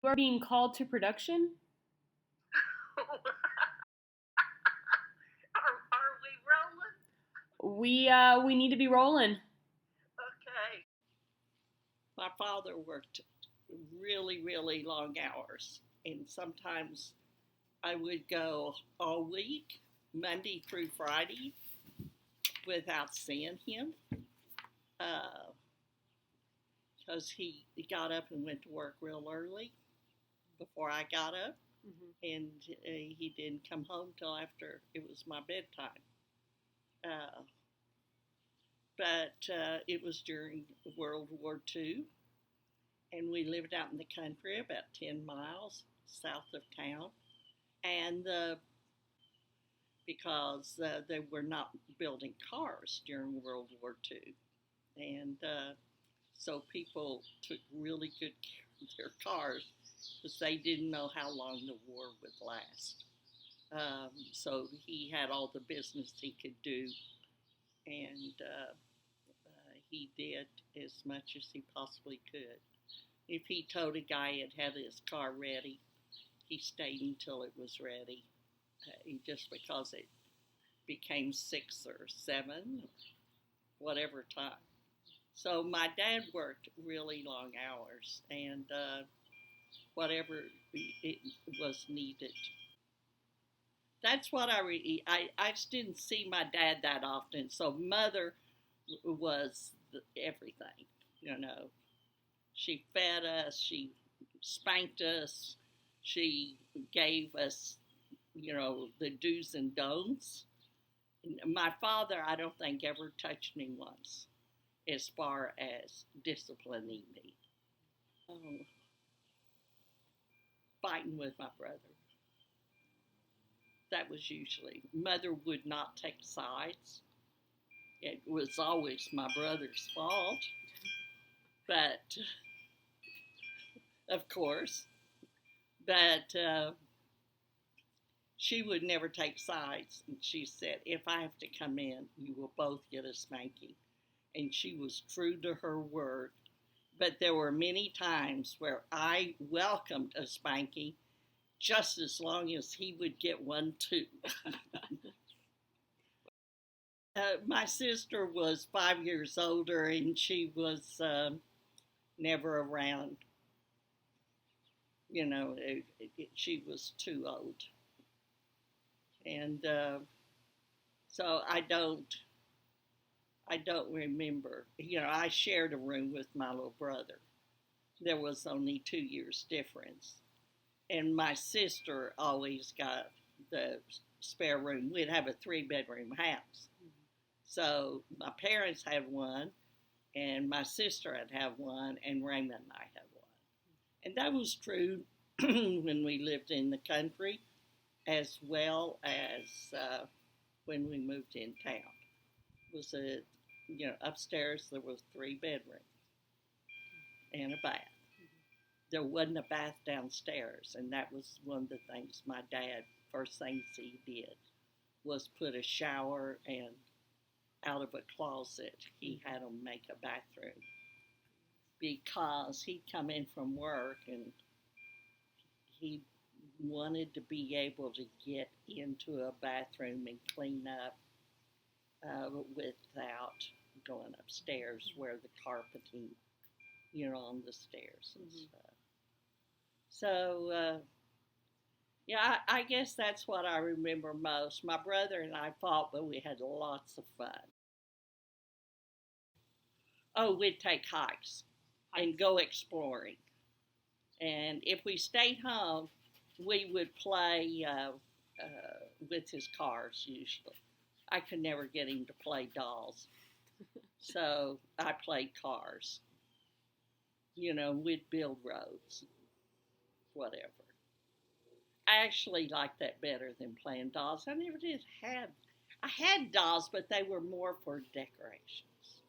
You are being called to production? Are we rolling? We need to be rolling. Okay. My father worked really, really long hours, and sometimes I would go all week, Monday through Friday, without seeing him, because he got up and went to work real early before I got up, and he didn't come home till after it was my bedtime. Uh, but it was during World War II, and we lived out in the country about 10 miles south of town. And because they were not building cars during World War II. And so people took really good care of their cars because they didn't know how long the war would last. So he had all the business he could do, and he did as much as he possibly could. If he told a guy it had his car ready, he stayed until it was ready, just because it became 6 or 7, whatever time. So my dad worked really long hours, and whatever it was needed. That's what I just didn't see my dad that often. So mother was everything, you know. She fed us, she spanked us, she gave us, the do's and don'ts. My father, I don't think, ever touched me once as far as disciplining me. Fighting with my brother. That was usually. Mother would not take sides. It was always my brother's fault. But, of course, but she would never take sides. And she said, if I have to come in, you will both get a spanking. And she was true to her word. But there were many times where I welcomed a spanking just as long as he would get one too. My sister was 5 years older, and she was never around. She was too old. And so I don't remember. I shared a room with my little brother. There was only 2 years difference. And my sister always got the spare room. We'd have a 3-bedroom house. So my parents had one, and my sister would have one, and Raymond and I had one. And that was true when we lived in the country, as well as when we moved in town. It was upstairs there was 3 bedrooms and a bath. There wasn't a bath downstairs, and that was one of the things my dad, first things he did, was put a shower, and out of a closet he had them make a bathroom, because he'd come in from work and he wanted to be able to get into a bathroom and clean up without going upstairs where the carpeting, on the stairs and stuff. So, I guess that's what I remember most. My brother and I fought, but we had lots of fun. Oh, we'd take hikes and go exploring. And if we stayed home, we would play with his cars usually. I could never get him to play dolls. So I played cars. We'd build roads, whatever. I actually liked that better than playing dolls. I never did have. I had dolls, but they were more for decorations.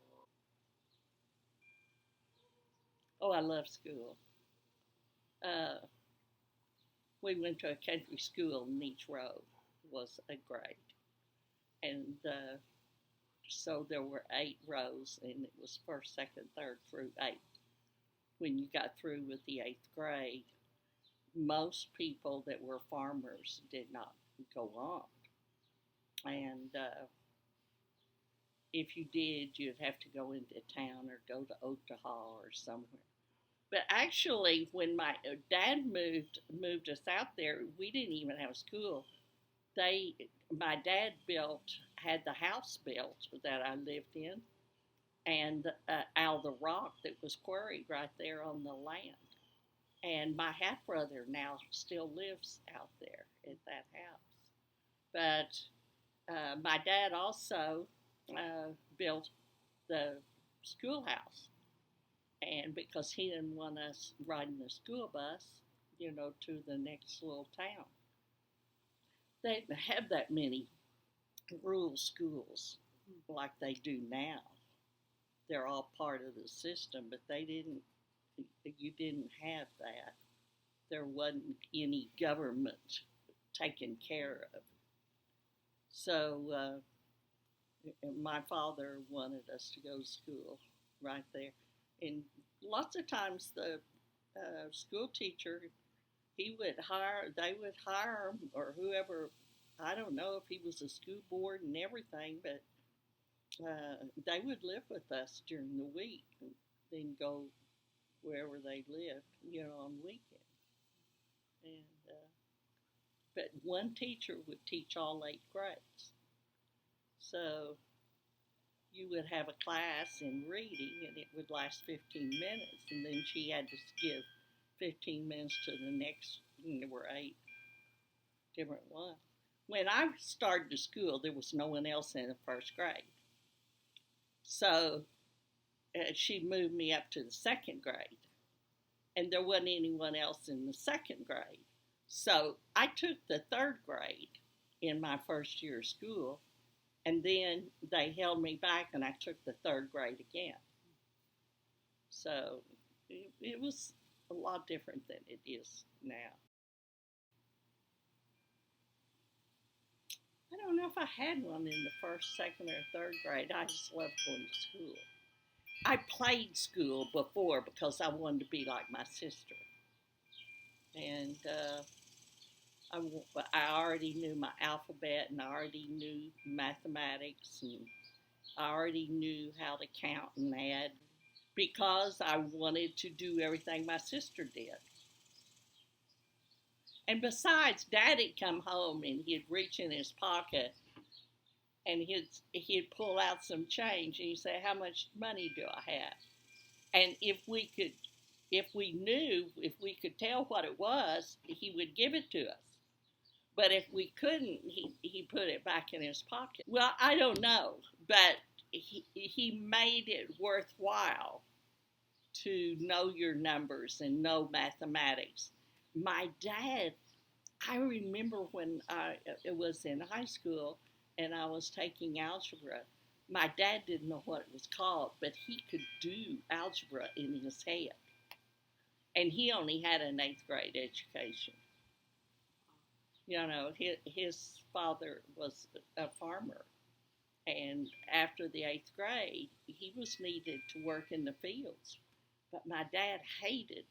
Oh, I love school. We went to a country school, and each row was a grade. And so there were 8 rows, and it was first, second, third through 8th. When you got through with the 8th grade, most people that were farmers did not go on. And if you did, you'd have to go into town or go to Otaha or somewhere. But actually, when my dad moved us out there, we didn't even have a school. They, my dad had the house built that I lived in, and out of the rock that was quarried right there on the land. And my half brother now still lives out there at that house. But my dad also built the schoolhouse, and because he didn't want us riding the school bus, to the next little town. They didn't have that many rural schools like they do now. They're all part of the system, but you didn't have that. There wasn't any government taken care of. So my father wanted us to go to school right there. And lots of times the school teacher, they would hire him, or whoever, I don't know if he was a school board and everything, but they would live with us during the week and then go wherever they lived, on weekends. And but one teacher would teach all 8 grades. So you would have a class in reading, and it would last 15 minutes, and then she had to give 15 minutes to the next, and there were 8 different ones. When I started to school, there was no one else in the first grade. So she moved me up to the 2nd grade, and there wasn't anyone else in the 2nd grade. So I took the 3rd grade in my first year of school, and then they held me back, and I took the 3rd grade again. So it was a lot different than it is now. I don't know if I had one in the 1st, 2nd, or 3rd grade. I just loved going to school. I played school before because I wanted to be like my sister. And I already knew my alphabet, and I already knew mathematics, and I already knew how to count and add because I wanted to do everything my sister did. And besides, Daddy'd come home and he'd reach in his pocket and he'd pull out some change, and he'd say, "How much money do I have?" And if we could tell what it was, he would give it to us. But if we couldn't, he put it back in his pocket. Well, I don't know, but he made it worthwhile to know your numbers and know mathematics. My dad, I remember when I was in high school and I was taking algebra, my dad didn't know what it was called, but he could do algebra in his head. And he only had an 8th grade education. His father was a farmer. And after the 8th grade, he was needed to work in the fields. But my dad hated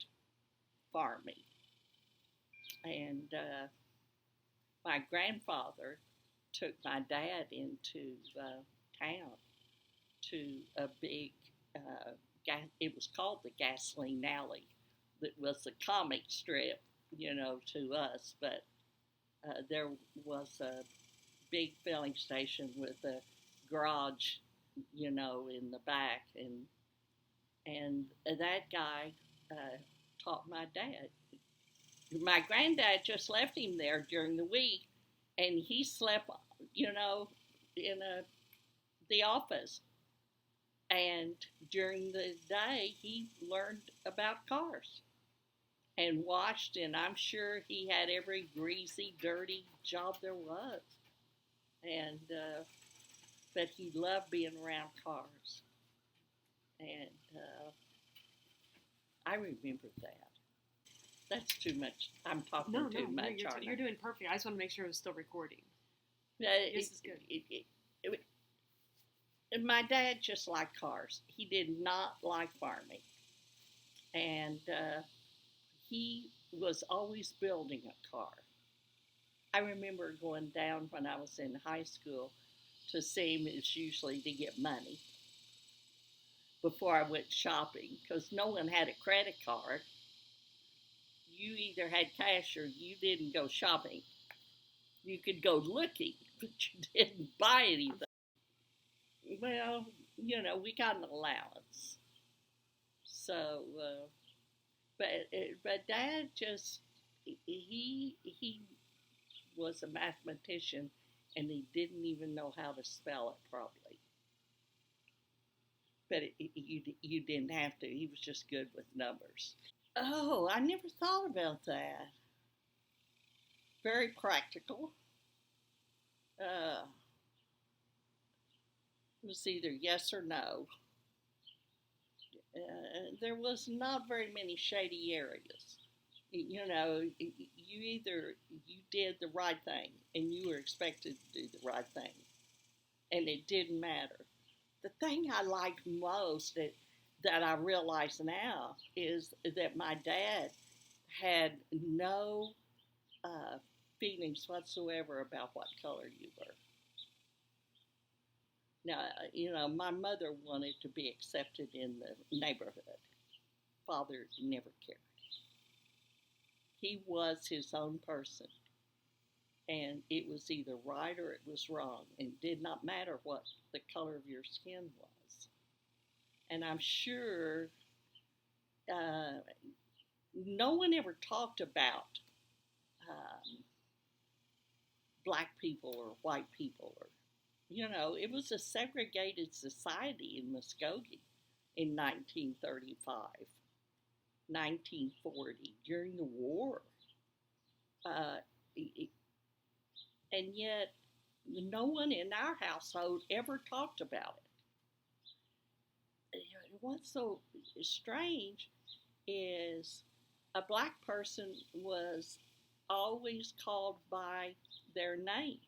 farming. And my grandfather took my dad into town to a big, it was called the Gasoline Alley. That was a comic strip, to us. But there was a big filling station with a garage, in the back. And that guy taught my dad. My granddad just left him there during the week, and he slept, in the office. And during the day, he learned about cars and washed, and I'm sure he had every greasy, dirty job there was. And but he loved being around cars, and I remember that. That's too much. I'm talking too much. You're doing perfect. I just want to make sure it was still recording. This is good. My dad just liked cars. He did not like farming, and he was always building a car. I remember going down when I was in high school to see him. It's usually to get money before I went shopping because no one had a credit card. You either had cash or you didn't go shopping. You could go looking, but you didn't buy anything. Well, we got an allowance. So, but Dad just he was a mathematician, and he didn't even know how to spell it properly. But you didn't have to. He was just good with numbers. Oh, I never thought about that. Very practical. Uh, it was either yes or no. There was not very many shady areas. You either you did the right thing and you were expected to do the right thing, and it didn't matter. The thing I liked most that I realize now is that my dad had no uh, feelings whatsoever about what color you were. Now, my mother wanted to be accepted in the neighborhood. Father never cared. He was his own person, and it was either right or it was wrong, and it did not matter what the color of your skin was. And I'm sure no one ever talked about um, black people or white people, or it was a segregated society in Muskogee in 1935, 1940 during the war. Uh, and yet, no one in our household ever talked about it. What's so strange is a black person was always called by their name.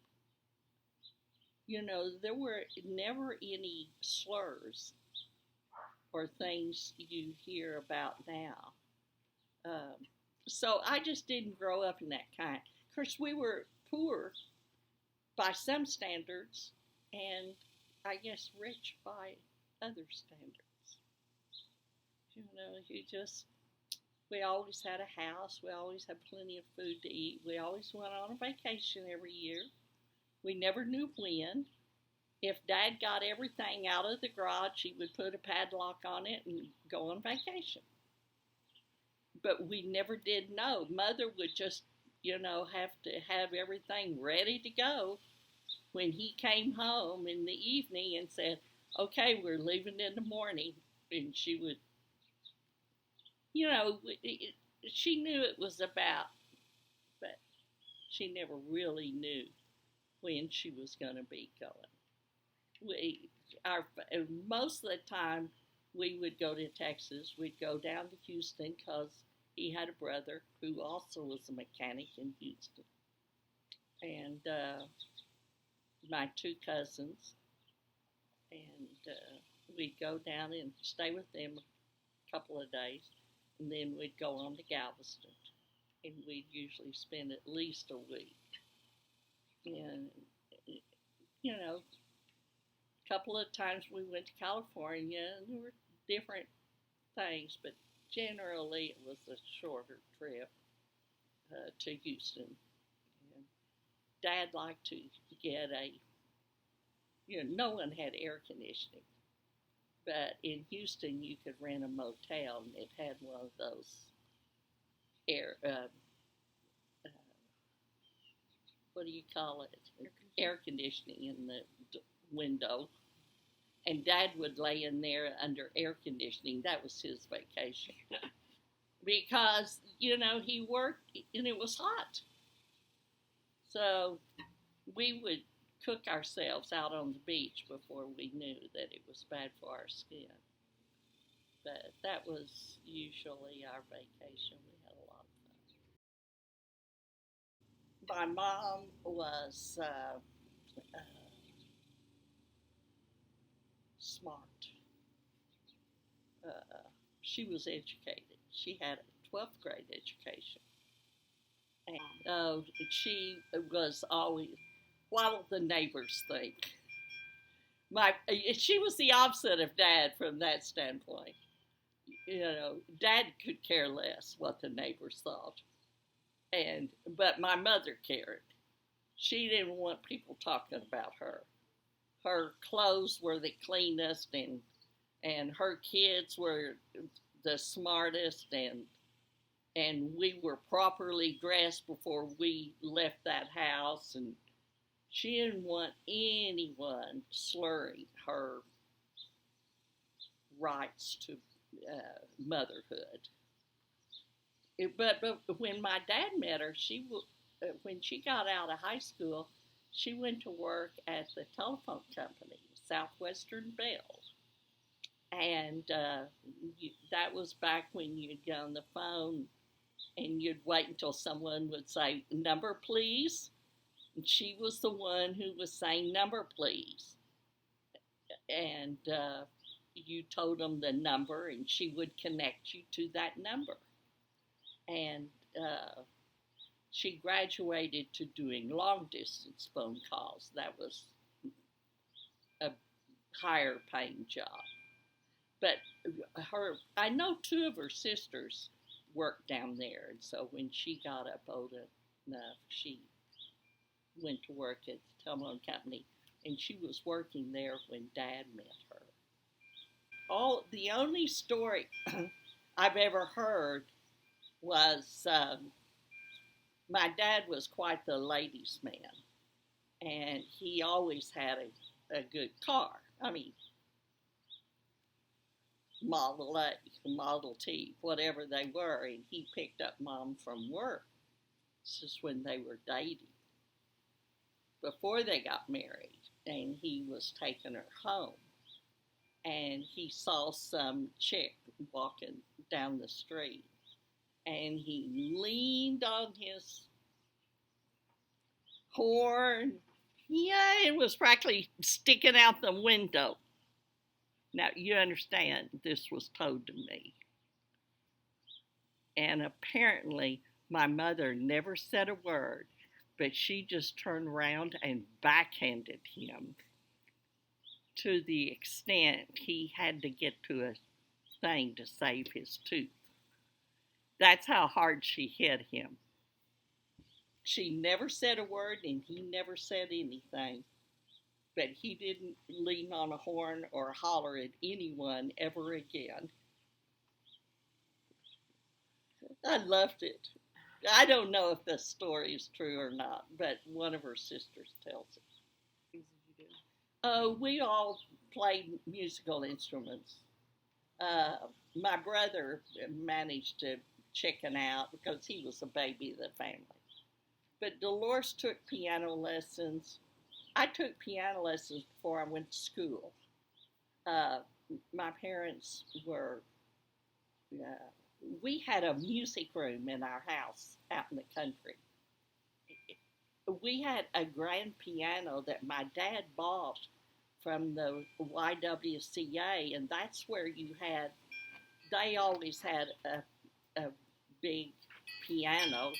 There were never any slurs or things you hear about now. So I just didn't grow up in that kind. Of course, we were poor by some standards, and I guess rich by other standards. We always had a house. We always had plenty of food to eat. We always went on a vacation every year. We never knew when. If Dad got everything out of the garage, he would put a padlock on it and go on vacation. But we never did know. Mother would just, have to have everything ready to go when he came home in the evening and said, okay, we're leaving in the morning. And she would, she knew it was about, but she never really knew when she was going to be going. Most of the time we would go to Texas. We'd go down to Houston because he had a brother who also was a mechanic in Houston. And my two cousins. And we'd go down and stay with them a couple of days. And then we'd go on to Galveston. And we'd usually spend at least a week. And, a couple of times we went to California, and there were different things, but generally it was a shorter trip to Houston. And Dad liked to get no one had air conditioning, but in Houston you could rent a motel, and it had one of those what do you call it? Air conditioning in the window. And Dad would lay in there under air conditioning. That was his vacation. Because, he worked and it was hot. So we would cook ourselves out on the beach before we knew that it was bad for our skin. But that was usually our vacation. We had a lot of fun. My mom was smart. She was educated. She had a 12th grade education. And she was always, what will the neighbors think? She was the opposite of Dad from that standpoint. Dad could care less what the neighbors thought, but my mother cared. She didn't want people talking about her. Her clothes were the cleanest, and her kids were the smartest, and we were properly dressed before we left that house, and she didn't want anyone slurring her rights to motherhood. But when my dad met her, when she got out of high school, she went to work at the telephone company, Southwestern Bell. And that was back when you'd get on the phone and you'd wait until someone would say, "Number, please." And she was the one who was saying, "Number, please." And you told them the number, and she would connect you to that number. And she graduated to doing long-distance phone calls. That was a higher paying job. But I know two of her sisters worked down there, and so when she got up old enough, she went to work at the telephone company, and she was working there when Dad met her. The only story I've ever heard was my dad was quite the ladies' man, and he always had a good car. I mean, Model A, Model T, whatever they were, and he picked up Mom from work. This is when they were dating, before they got married, and he was taking her home. And he saw some chick walking down the street, and he leaned on his horn. Yeah, it was practically sticking out the window. Now, you understand, this was told to me. And apparently, my mother never said a word, but she just turned around and backhanded him to the extent he had to get to a thing to save his tooth. That's how hard she hit him. She never said a word, and he never said anything. But he didn't lean on a horn or holler at anyone ever again. I loved it. I don't know if this story is true or not, but one of her sisters tells it. We all played musical instruments. My brother managed to chicken out because he was the baby of the family. But Dolores took piano lessons. I took piano lessons before I went to school. My parents we had a music room in our house out in the country. We had a grand piano that my dad bought from the YWCA, and that's where they always had a big piano,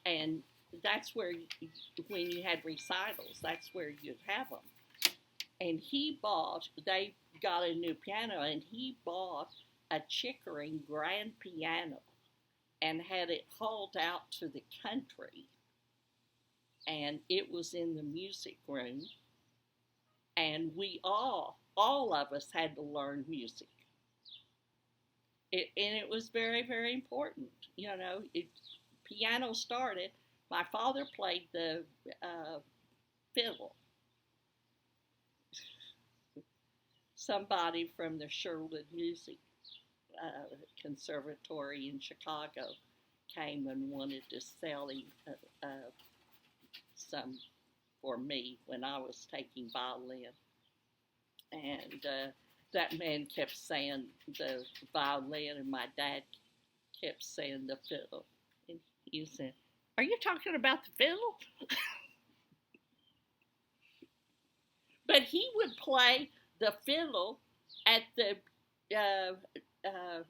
and that's where, when you had recitals, that's where you'd have them. And they got a new piano, and he bought a Chickering grand piano and had it hauled out to the country. And it was in the music room. And we all of us had to learn music. And it was very, very important. Piano started. My father played the fiddle. Somebody from the Sherwood Music Conservatory in Chicago came and wanted to sell him some for me when I was taking violin. And that man kept saying the violin, and my dad kept saying the fiddle. And he said, "Are you talking about the fiddle?" But he would play the fiddle at the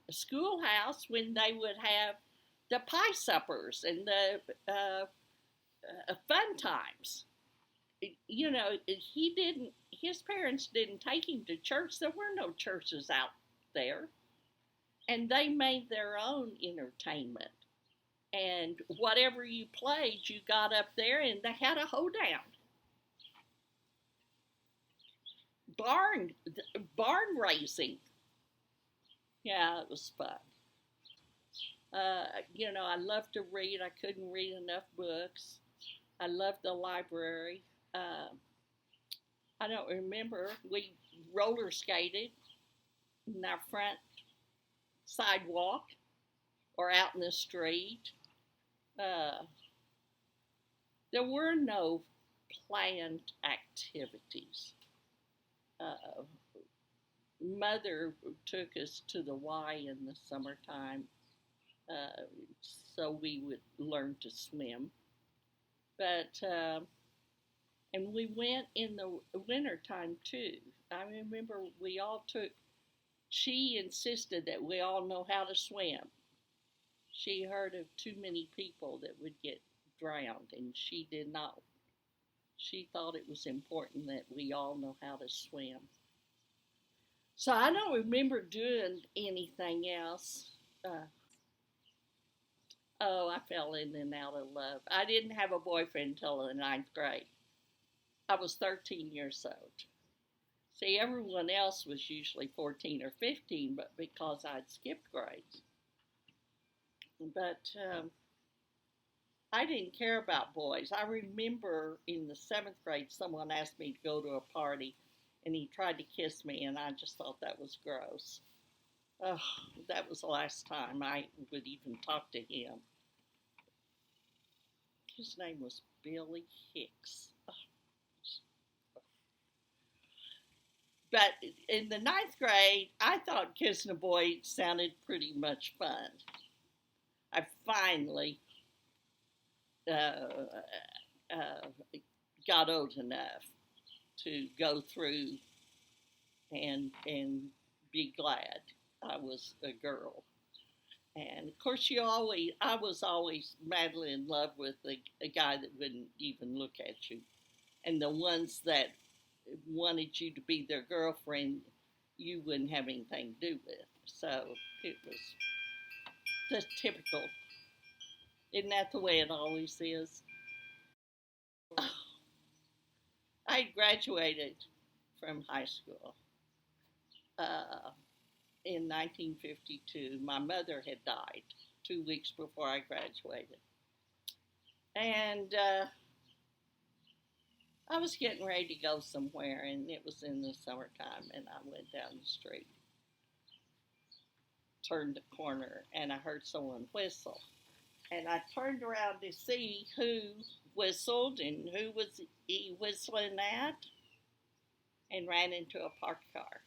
schoolhouse when they would have the pie suppers and the fun times. You know, his parents didn't take him to church. There were no churches out there. And they made their own entertainment. And whatever you played, you got up there and they had a hoedown. Barn racing. Yeah, it was fun. You know, I loved to read. I couldn't read enough books. I loved the library. I don't remember. We roller skated in our front sidewalk or out in the street. There were no planned activities. Mother took us to the Y in the summertime, so we would learn to swim. But and we went in the wintertime too. I remember she insisted that we all know how to swim. She heard of too many people that would get drowned, and she did not. She thought it was important that we all know how to swim. So I don't remember doing anything else. I fell in and out of love. I didn't have a boyfriend until the 9th grade. I was 13 years old. See, everyone else was usually 14 or 15, but because I'd skipped grades. But I didn't care about boys. I remember in the 7th grade, someone asked me to go to a party, and he tried to kiss me, and I just thought that was gross. Oh, that was the last time I would even talk to him. His name was Billy Hicks. But in the 9th grade, I thought kissing a boy sounded pretty much fun. I finally got old enough to go through and be glad I was a girl. And of course, I was always madly in love with a guy that wouldn't even look at you. And the ones that wanted you to be their girlfriend, you wouldn't have anything to do with. So it was just typical. Isn't that the way it always is? I graduated from high school in 1952. My mother had died 2 weeks before I graduated. And I was getting ready to go somewhere, and it was in the summertime, and I went down the street, turned the corner, and I heard someone whistle. And I turned around to see who whistled and who was he whistling at, and ran into a parked car.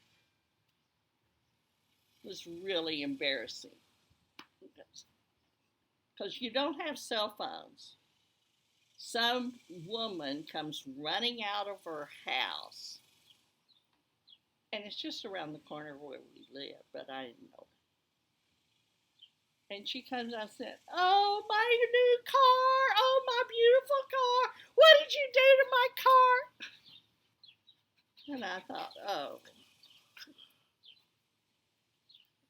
It was really embarrassing because you don't have cell phones. Some woman comes running out of her house, and it's just around the corner where we live, but I didn't know. And she comes out and said, "Oh, my new car! Oh, my beautiful car! What did you do to my car?" And I thought, oh.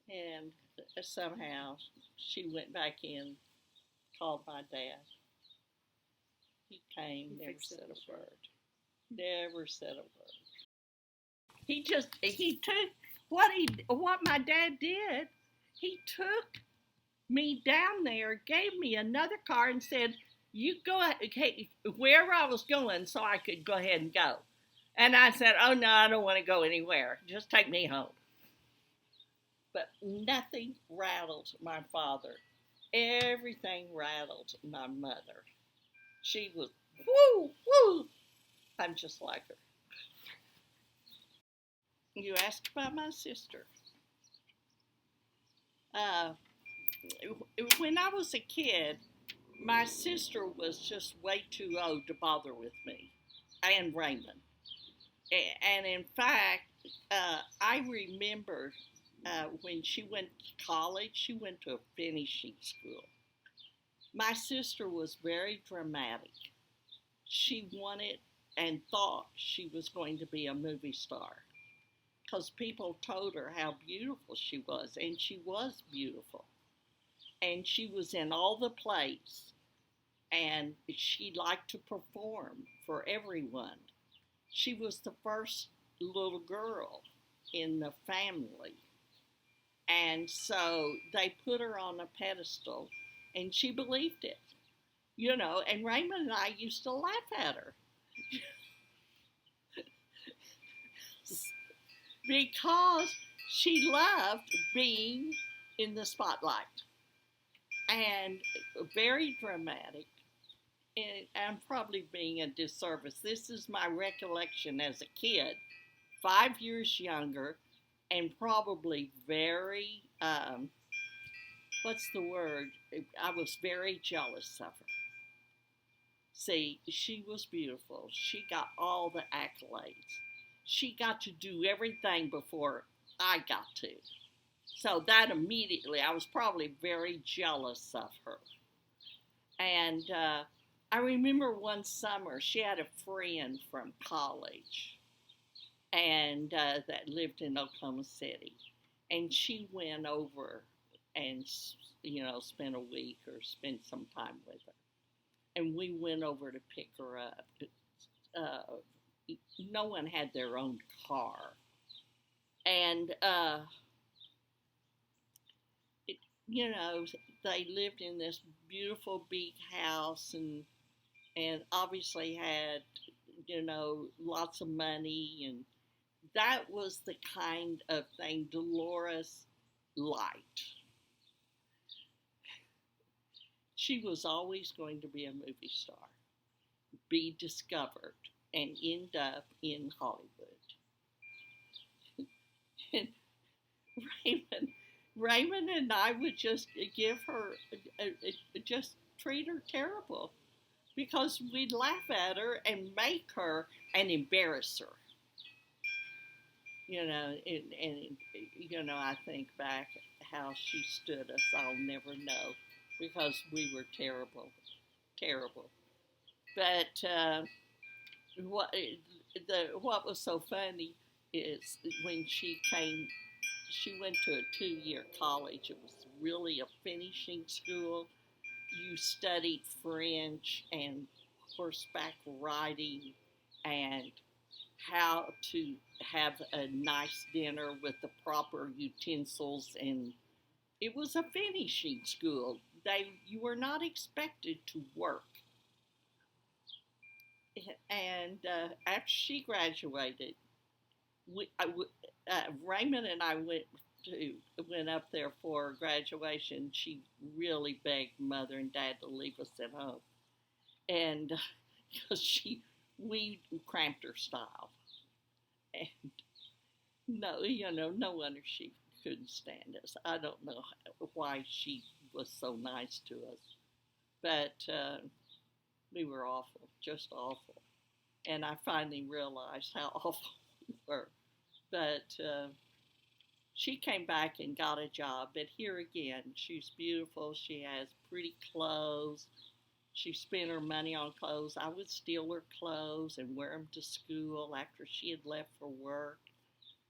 And somehow she went back in, called my dad. He came, never said a word. Never said a word. He took what my dad did. He took me down there, gave me another car, and said, "You go wherever I was going, so I could go ahead and go." And I said, "Oh no, I don't want to go anywhere. Just take me home." But nothing rattled my father. Everything rattled my mother. She was, woo, woo. I'm just like her. You asked about my sister. When I was a kid, my sister was just way too old to bother with me and Raymond. And in fact, I remember when she went to college, she went to a finishing school. My sister was very dramatic. She wanted and thought she was going to be a movie star because people told her how beautiful she was, and she was beautiful. And she was in all the plays, and she liked to perform for everyone. She was the first little girl in the family. And so they put her on a pedestal, and she believed it, and Raymond and I used to laugh at her because she loved being in the spotlight and very dramatic. And I'm probably being a disservice. This is my recollection as a kid, 5 years younger, and probably very, what's the word? I was very jealous of her. See, she was beautiful. She got all the accolades. She got to do everything before I got to. So that immediately, I was probably very jealous of her. And I remember one summer, she had a friend from college and that lived in Oklahoma City. And she went over and, spent a week or spent some time with her. And we went over to pick her up. No one had their own car. And, they lived in this beautiful big house and obviously had, lots of money. And that was the kind of thing Dolores liked. She was always going to be a movie star, be discovered, and end up in Hollywood. And Raymond and I would just give her, just treat her terrible because we'd laugh at her and make her and embarrass her. I think back how she stood us, I'll never know, because we were terrible. But what was so funny is when she went to a 2-year college. It was really a finishing school. You studied French and horseback riding and how to have a nice dinner with the proper utensils, and it was a finishing school. You were not expected to work. And after she graduated, Raymond and I went up there for graduation. She really begged Mother and Dad to leave us at home, and because we cramped her style, and no wonder she couldn't stand us. I don't know why she was so nice to us, but we were awful, just awful. And I finally realized how awful we were. But she came back and got a job. But here again, she's beautiful. She has pretty clothes. She spent her money on clothes. I would steal her clothes and wear them to school after she had left for work.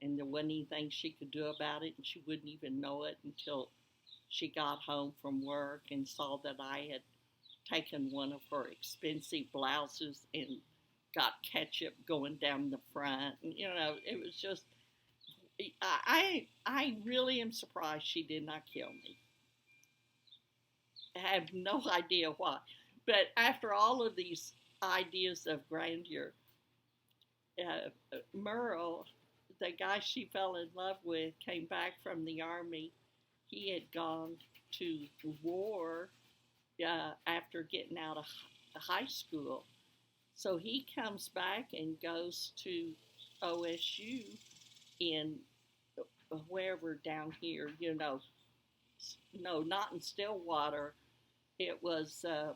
And there wasn't anything she could do about it. And she wouldn't even know it until she got home from work and saw that I had taken one of her expensive blouses and got ketchup going down the front. And, it was just, I really am surprised she did not kill me. I have no idea why. But after all of these ideas of grandeur, Merle, the guy she fell in love with, came back from the Army. He had gone to war after getting out of high school. So he comes back and goes to OSU in wherever down here, no, not in Stillwater. It was a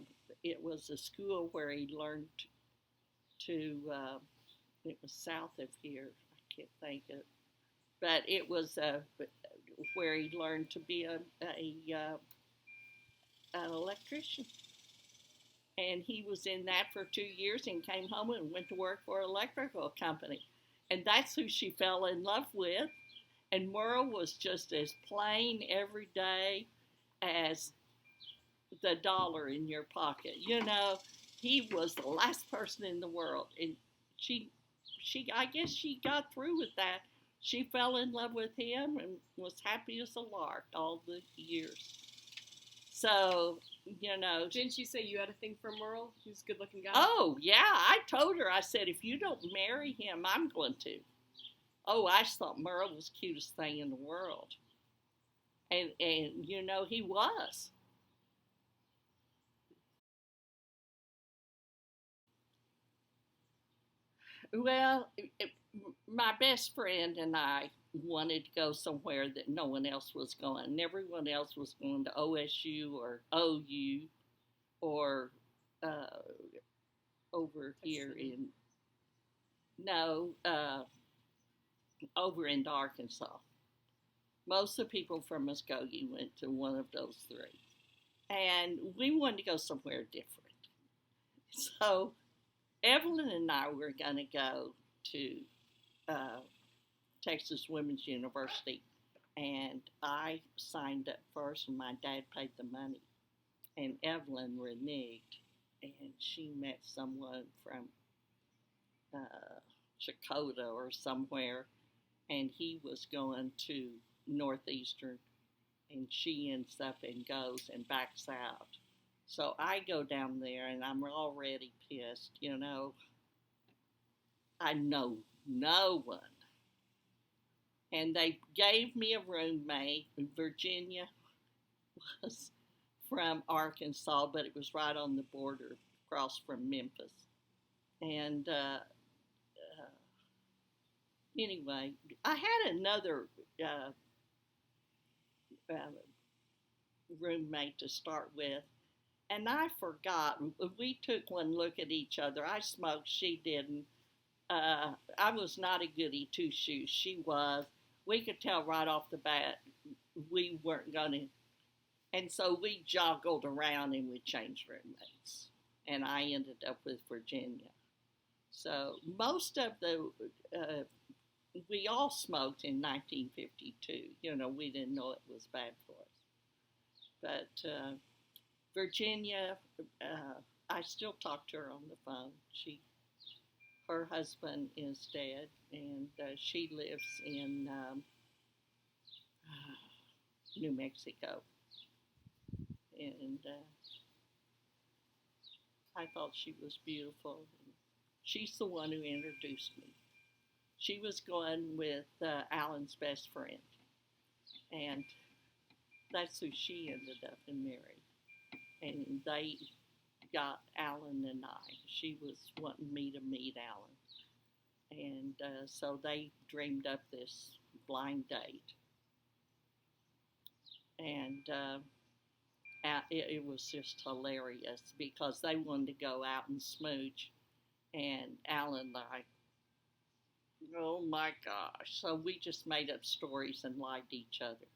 school where he learned to, it was south of here. I can't think of it. But it was where he learned to be an electrician. And he was in that for 2 years and came home and went to work for an electrical company. And that's who she fell in love with. And Merle was just as plain every day as the dollar in your pocket. He was the last person in the world. And I guess she got through with that. She fell in love with him and was happy as a lark all the years. So, Didn't you say you had a thing for Merle? He was a good-looking guy. Oh, yeah. I told her, I said, if you don't marry him, I'm going to. Oh, I just thought Merle was the cutest thing in the world. And he was. Well, my best friend and I wanted to go somewhere that no one else was going. Everyone else was going to OSU or OU or over here over in Arkansas. Most of the people from Muskogee went to one of those three. And we wanted to go somewhere different. So Evelyn and I were going to go to Texas Women's University. And I signed up first, and my dad paid the money. And Evelyn reneged, and she met someone from Chakotah or somewhere, and he was going to Northeastern, and she ends up and goes and backs out. So I go down there, and I'm already pissed, I know no one. And they gave me a roommate. Virginia was from Arkansas, but it was right on the border across from Memphis. And anyway, I had another roommate to start with, and I forgot. We took one look at each other. I smoked, she didn't. I was not a goody two-shoes. She was. We could tell right off the bat we weren't going to. And so we joggled around and we changed roommates. And I ended up with Virginia. So most of we all smoked in 1952. We didn't know it was bad for us. But Virginia, I still talk to her on the phone. Her husband is dead, and she lives in New Mexico. And I thought she was beautiful. She's the one who introduced me. She was going with Alan's best friend, and that's who she ended up and married. And they got Alan and I. She was wanting me to meet Alan. And so they dreamed up this blind date. And it was just hilarious because they wanted to go out and smooch. And Alan and I, oh my gosh. So we just made up stories and lied to each other.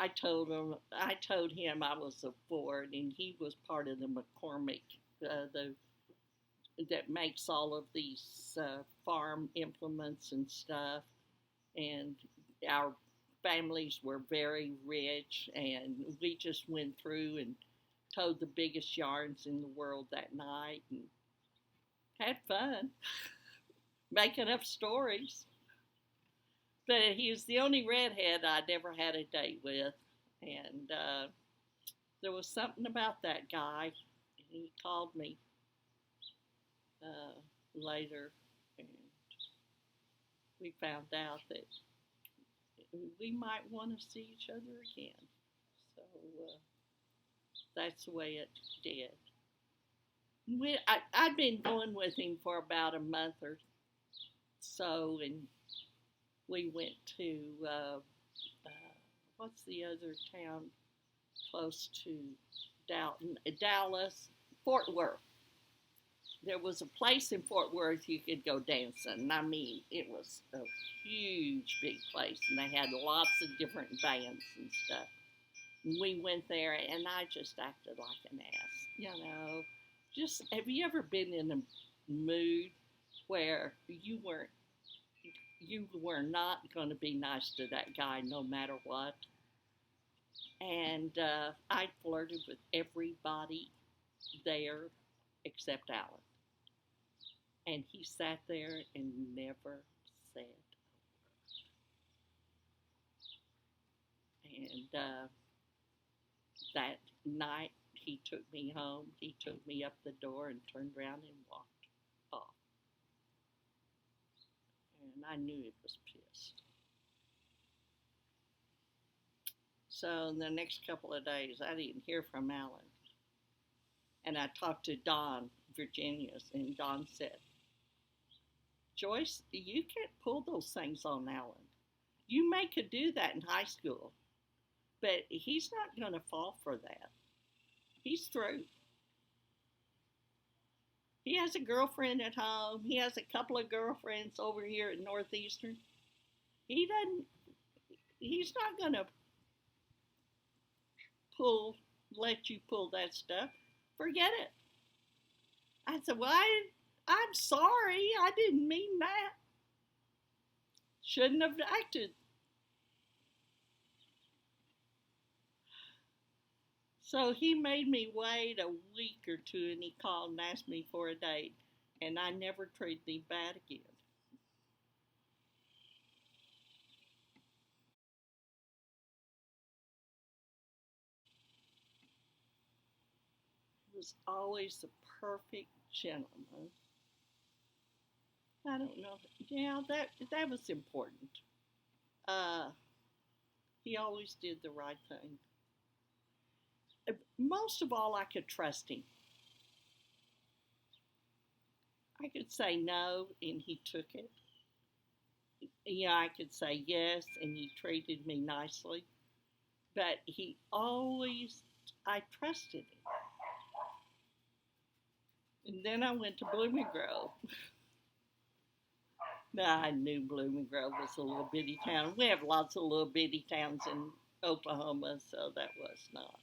I told him I was a Ford, and he was part of the McCormick, that makes all of these farm implements and stuff. And our families were very rich, and we just went through and told the biggest yarns in the world that night and had fun making up stories. But he was the only redhead I'd ever had a date with. And there was something about that guy. He called me later, and we found out that we might want to see each other again. So that's the way it did. I'd been going with him for about a month or so, and we went to, what's the other town close to Dallas? Fort Worth. there was a place in Fort Worth you could go dancing. And I mean, it was a huge, big place, and they had lots of different bands and stuff. And we went there, and I just acted like an ass, you know. Just have you ever been in a mood where you were not going to be nice to that guy no matter what? And I flirted with everybody there except Alan. And he sat there and never said a word. And that night, he took me home. He took me up the door and turned around and walked off. And I knew he was pissed. So the next couple of days, I didn't hear from Alan. And I talked to Don, Virginia, and Don said, Joyce, you can't pull those things on Alan. You may could do that in high school, but he's not going to fall for that. He's through. He has a girlfriend at home. He has a couple of girlfriends over here at Northeastern. He's not going to let you pull that stuff. Forget it. I said, well, I'm sorry. I didn't mean that. Shouldn't have acted. So he made me wait a week or two, and he called and asked me for a date, and I never treated him bad again. He was always the perfect gentleman. I don't know. Yeah, that was important. He always did the right thing. Most of all, I could trust him. I could say no, and he took it. Yeah, I could say yes, and he treated me nicely. But I trusted him. And then I went to Blooming Grove. Now, I knew Blooming Grove was a little bitty town. We have lots of little bitty towns in Oklahoma, so that was not.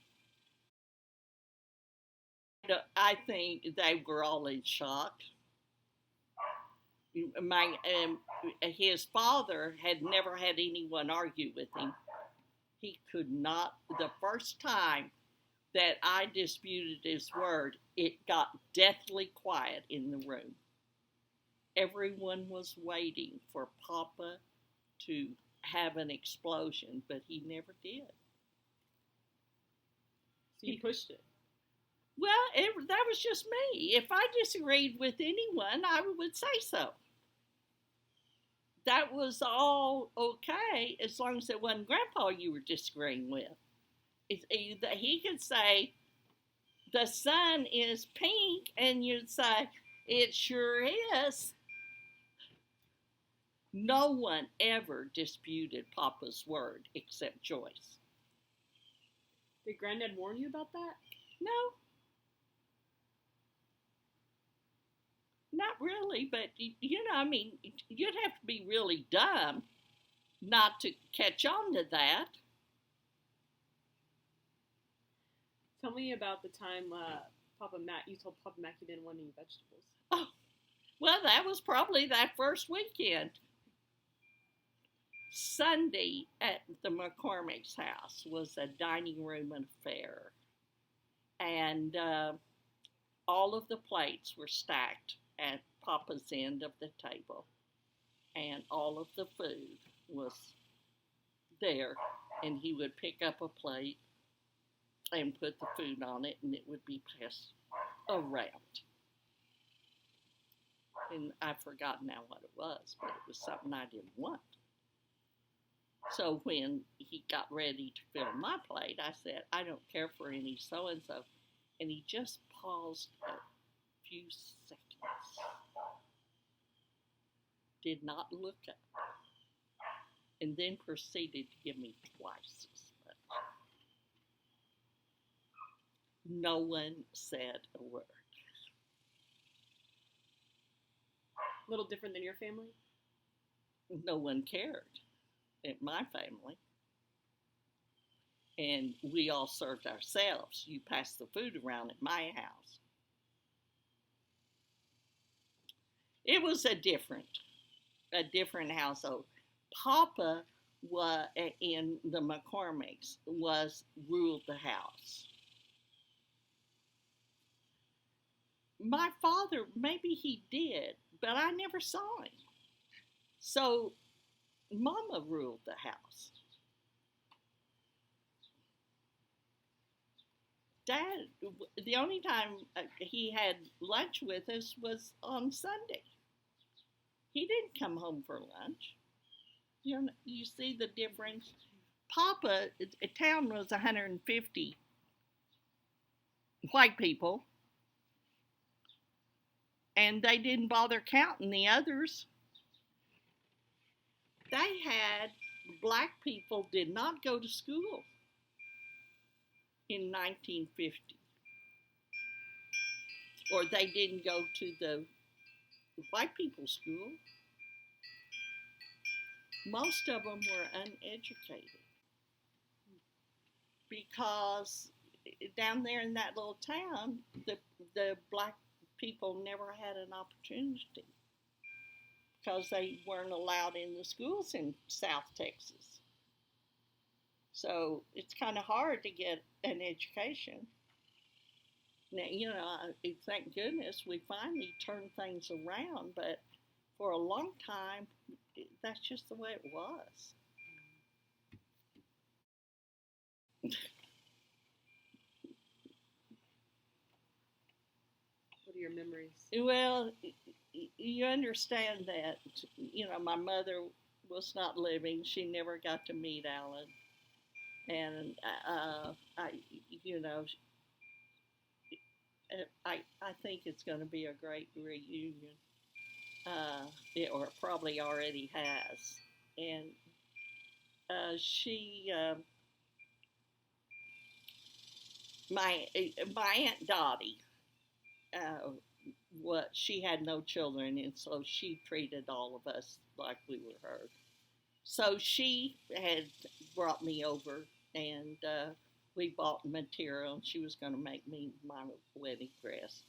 I think they were all in shock. His father had never had anyone argue with him. He could not. The first time that I disputed his word, it got deathly quiet in the room. Everyone was waiting for Papa to have an explosion, but he never did. So you pushed it. Well, that was just me. If I disagreed with anyone, I would say so. That was all okay as long as it wasn't Grandpa you were disagreeing with. He could say, the sun is pink, and you'd say, it sure is. No one ever disputed Papa's word except Joyce. Did Granddad warn you about that? No. Not really, but, you'd have to be really dumb not to catch on to that. Tell me about the time you told Papa Mac you didn't want any vegetables. Oh, well, that was probably that first weekend. Sunday at the McCormick's house was a dining room affair. And all of the plates were stacked at Papa's end of the table. And all of the food was there. And he would pick up a plate and put the food on it, and it would be passed around. And I've forgotten now what it was, but it was something I didn't want. So when he got ready to fill my plate, I said, I don't care for any so-and-so. And he just paused a few seconds. Did not look up. And then proceeded to give me twice as much. No one said a word. A little different than your family? No one cared at my family. And we all served ourselves. You passed the food around at my house. It was a different household. Papa was in the McCormicks ruled the house. My father, maybe he did, but I never saw him. So Mama ruled the house. Dad, the only time he had lunch with us was on Sunday. He didn't come home for lunch. You see the difference? Papa, a town was 150 white people, and they didn't bother counting the others. Black people did not go to school in 1950, or they didn't go to the white people's school. Most of them were uneducated because down there in that little town, the black people never had an opportunity because they weren't allowed in the schools in South Texas. So it's kind of hard to get an education. Now, thank goodness we finally turned things around, but for a long time, that's just the way it was. What are your memories? Well, you understand that, my mother was not living. She never got to meet Alan. And, I think it's going to be a great reunion. Or probably already has. And my Aunt Dottie, she had no children, and so she treated all of us like we were her. So she had brought me over, and we bought material, and she was going to make me my wedding dress.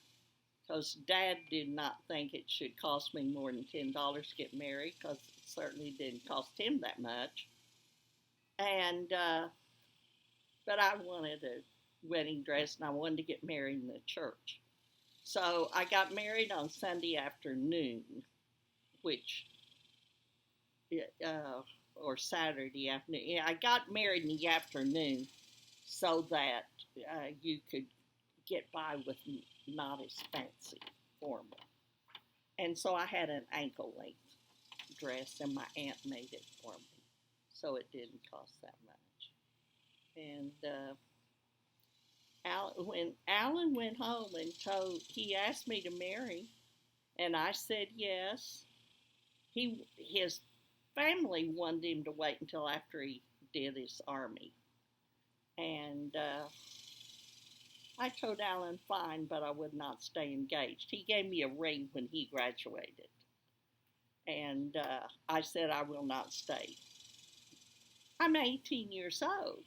Because Dad did not think it should cost me more than $10 to get married, because it certainly didn't cost him that much. And but I wanted a wedding dress, and I wanted to get married in the church. So I got married on Sunday afternoon, or Saturday afternoon. Yeah, I got married in the afternoon so that you could get by with not as fancy, formal. And so I had an ankle length dress, and my aunt made it for me, so it didn't cost that much. And when Alan went home and he asked me to marry, and I said yes. His family wanted him to wait until after he did his army, and I told Alan fine, but I would not stay engaged. He gave me a ring when he graduated, and I said I will not stay. I'm 18 years old,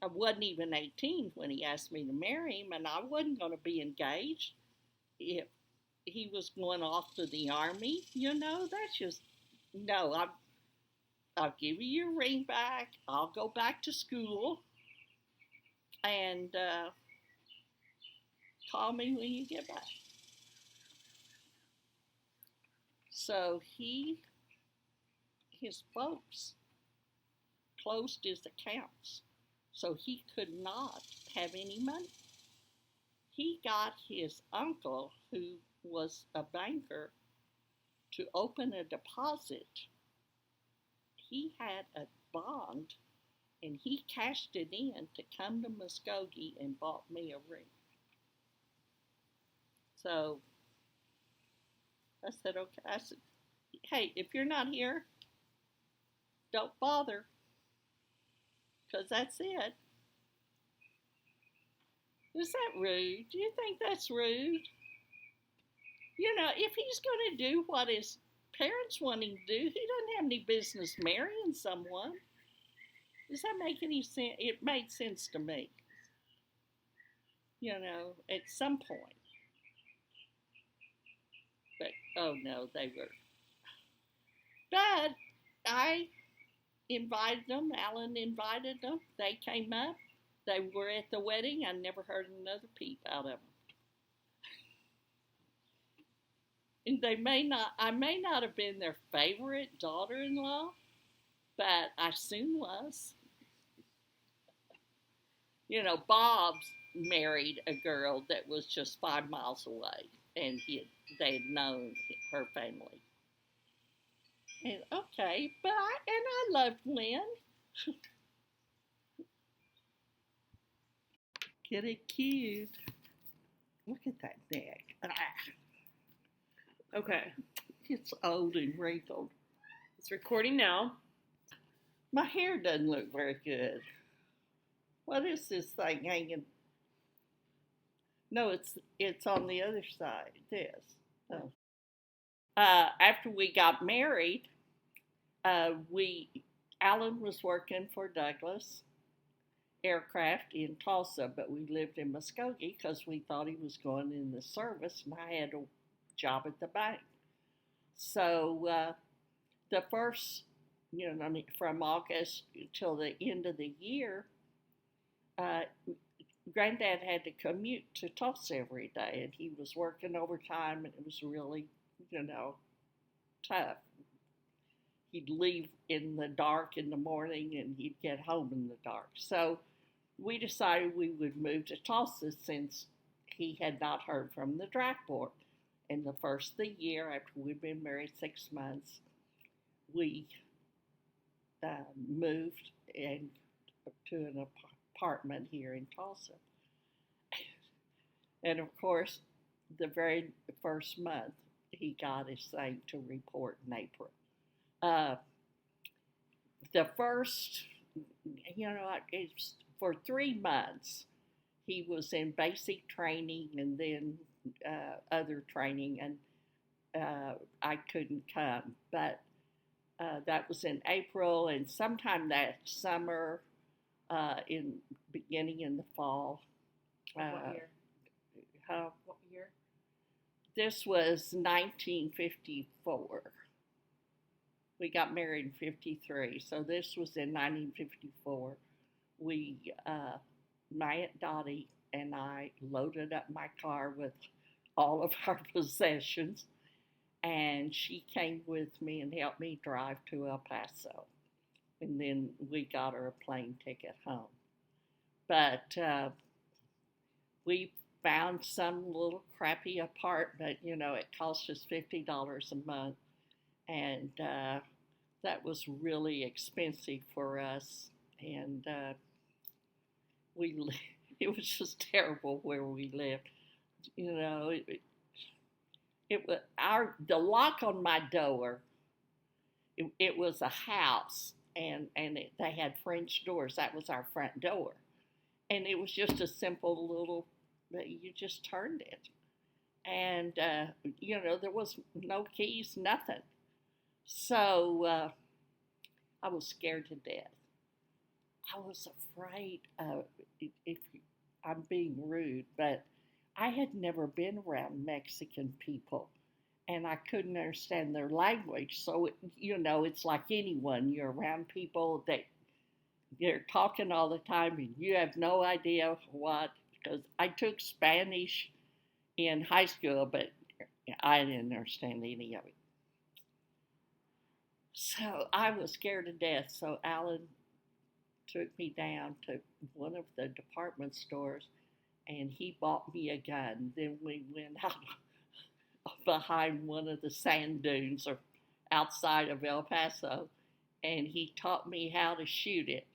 I wasn't even 18 when he asked me to marry him, and I wasn't going to be engaged if he was going off to the army. That's just, no, I'll give you your ring back. I'll go back to school, and call me when you get back. So his folks closed his accounts, so he could not have any money. He got his uncle, who was a banker, to open a deposit. He had a bond, and he cashed it in to come to Muskogee and bought me a ring. So I said, okay. I said, hey, if you're not here, don't bother, because that's it. Is that rude? Do you think that's rude? If he's going to do what his parents want him to do, he doesn't have any business marrying someone. Does that make any sense? It made sense to me, at some point. But, oh no, they were. But I invited them. Alan invited them. They came up. They were at the wedding. I never heard another peep out of them. And I may not have been their favorite daughter-in-law, but I soon was. Bob's married a girl that was just 5 miles away, and they had known her family. And okay, but I loved Lynn. Get it cute. Look at that neck. Okay. It's old and wrinkled. It's recording now. My hair doesn't look very good. What is this thing hanging? No, it's on the other side. This. Oh. After we got married, Alan was working for Douglas Aircraft in Tulsa, but we lived in Muskogee because we thought he was going in the service, and I had a job at the bank. So the first, from August till the end of the year, Granddad had to commute to Tulsa every day, and he was working overtime, and it was really, tough. He'd leave in the dark in the morning, and he'd get home in the dark. So we decided we would move to Tulsa since he had not heard from the draft board. And the first of the year, after we'd been married 6 months, we moved to an apartment here in Tulsa. And of course, the very first month, he got his thing to report in April. The first, for 3 months, he was in basic training and then other training, and I couldn't come. But that was in April, and sometime that summer, beginning in the fall. What year? What year? This was 1954. We got married in 53, so this was in 1954. My Aunt Dottie and I loaded up my car with all of our possessions, and she came with me and helped me drive to El Paso. And then we got her a plane ticket home. But we found some little crappy apartment, it cost us $50 a month. And that was really expensive for us. And it was just terrible where we lived. It was the lock on my door. It was a house, and they had French doors. That was our front door, and it was just a simple little. You just turned it, and there was no keys, nothing. So I was scared to death. I was afraid of, if I'm being rude, but I had never been around Mexican people, and I couldn't understand their language. So, it's like anyone. You're around people that they're talking all the time, and you have no idea what, because I took Spanish in high school, but I didn't understand any of it. So I was scared to death. So Alan took me down to one of the department stores, and he bought me a gun. Then we went out behind one of the sand dunes or outside of El Paso, and he taught me how to shoot it.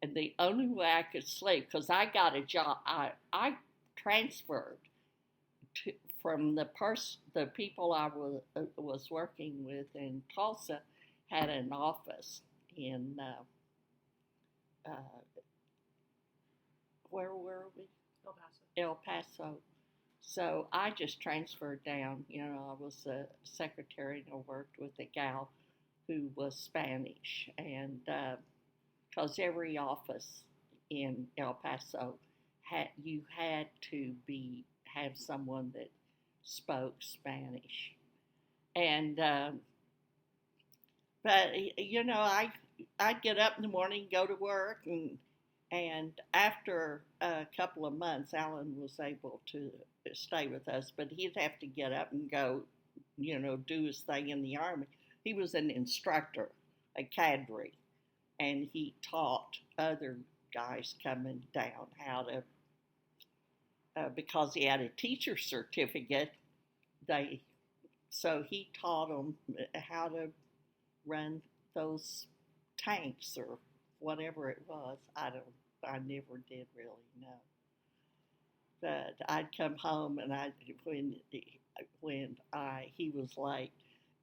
And the only way I could sleep, because I got a job, I transferred from the people I was working with in Tulsa had an office in where were we? El Paso. El Paso. So I just transferred down. I was a secretary and I worked with a gal who was Spanish, and because every office in El Paso had to be have someone that spoke Spanish, and but I'd get up in the morning, go to work, and after a couple of months, Alan was able to stay with us, but he'd have to get up and go, do his thing in the army. He was an instructor, a cadre, and he taught other guys coming down how to, because he had a teacher certificate, so he taught them how to run those tanks or whatever it was. I never did really know. But I'd come home and he was late,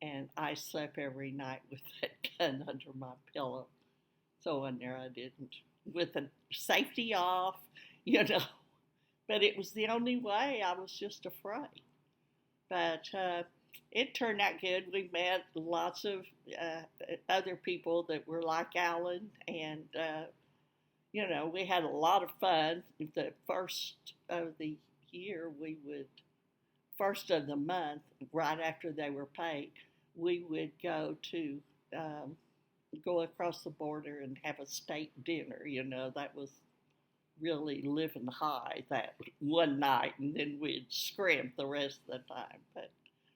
and I slept every night with that gun under my pillow. So in there I didn't, with the safety off, you know. But it was the only way. I was just afraid. But it turned out good. We met lots of other people that were like Alan, and we had a lot of fun. The first of the year, first of the month, right after they were paid, we would go across the border and have a state dinner. That was really living high that one night, and then we'd scrimp the rest of the time. But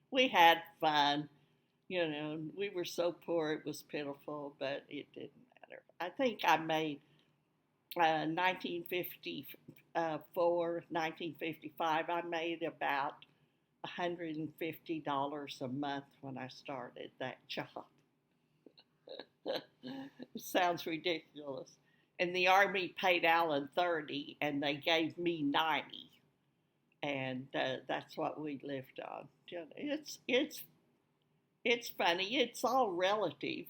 we had fun. We were so poor it was pitiful, but it didn't matter. I think I made 1954, 1955, I made about $150 a month when I started that job. It sounds ridiculous. And the Army paid Alan 30, and they gave me 90, and that's what we lived on. It's funny. It's all relative.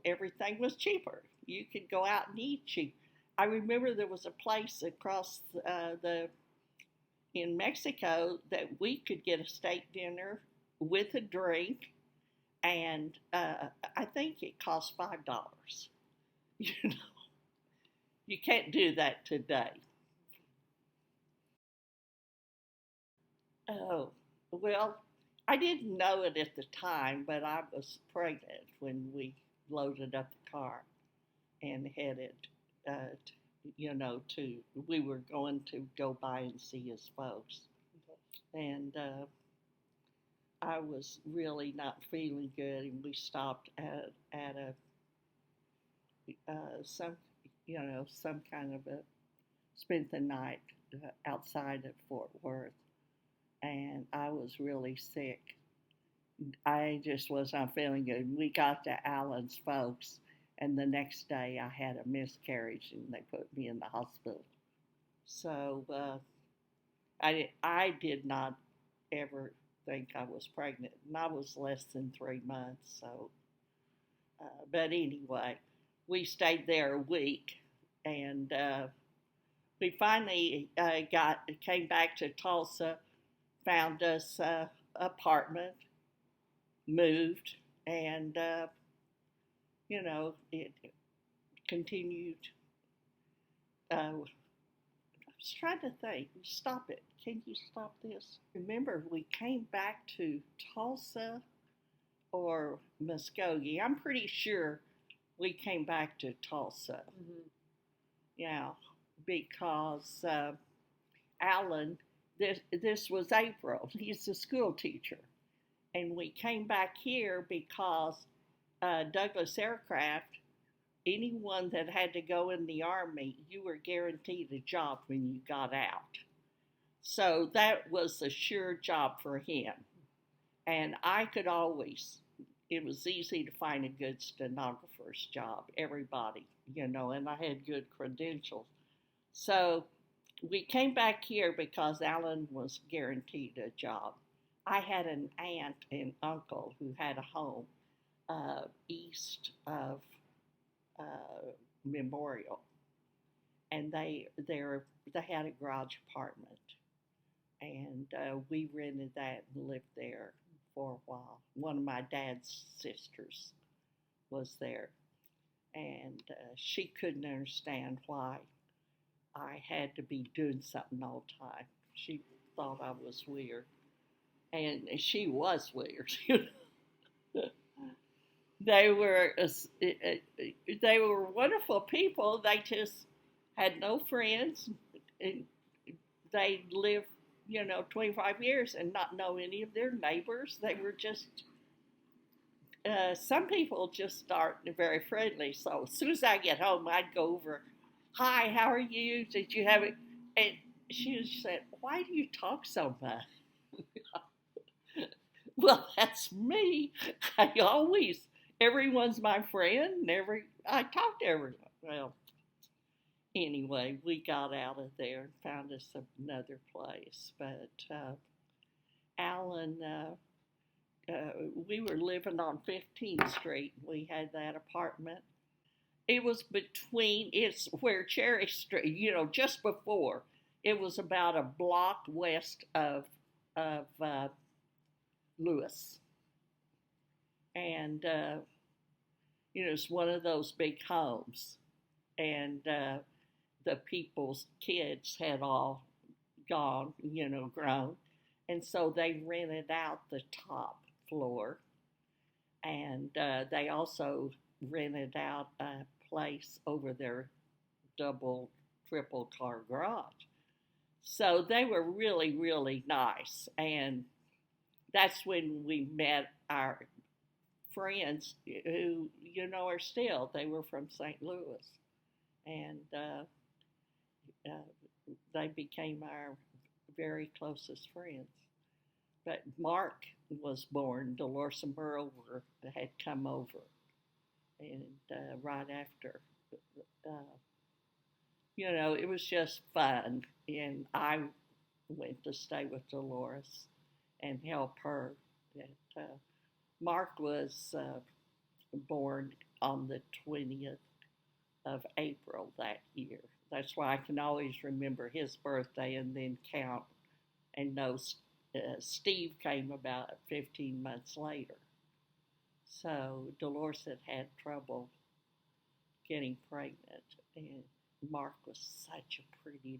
Everything was cheaper. You could go out and eat cheap. I remember there was a place across in Mexico that we could get a steak dinner with a drink, and I think it cost $5. You can't do that today. Oh, well, I didn't know it at the time, but I was pregnant when we loaded up the car and headed, we were going to go by and see his folks. And I was really not feeling good, and we stopped at some kind of spent the night outside of Fort Worth, and I was really sick. I just was not feeling good. We got to Alan's folks, and the next day I had a miscarriage, and they put me in the hospital. So I did not ever think I was pregnant, and I was less than 3 months. So, but anyway, we stayed there a week, and we finally came back to Tulsa, found us an apartment, moved, and it continued. I was trying to think. Stop it. Can you stop this? Remember, we came back to Tulsa or Muskogee. I'm pretty sure we came back to Tulsa. Mm-hmm. Yeah, because Alan, this was April. He's a school teacher. And we came back here because Douglas Aircraft, anyone that had to go in the Army, you were guaranteed a job when you got out. So that was a sure job for him. And it was easy to find a good stenographer's job, everybody, and I had good credentials. So we came back here because Alan was guaranteed a job. I had an aunt and uncle who had a home east of Memorial, and they had a garage apartment, and we rented that and lived there for a while. One of my dad's sisters was there, and she couldn't understand why I had to be doing something all the time. She thought I was weird, and she was weird. They were they were wonderful people. They just had no friends. And they lived, 25 years and not know any of their neighbors. They were just some people just aren't very friendly. So as soon as I get home, I'd go over. Hi, how are you? Did you have it? And she said, "Why do you talk so much?" Well, that's me. Everyone's my friend. I talk to everyone. Well, anyway, we got out of there and found us another place. But Alan, we were living on 15th Street. We had that apartment. It was it's where Cherry Street, just before. It was about a block west of Lewis. And, it's one of those big homes. And the people's kids had all gone, grown. And so they rented out the top floor. And they also rented out a place over their double, triple car garage. So they were really, really nice. And that's when we met our friends who, are still, they were from St. Louis. And they became our very closest friends. But Mark was born, Dolores and Merle had come over. And right after, it was just fun. And I went to stay with Dolores and help her. Mark was born on the 20th of April that year. That's why I can always remember his birthday and then count and know Steve came about 15 months later. So Dolores had trouble getting pregnant, and Mark was such a pretty,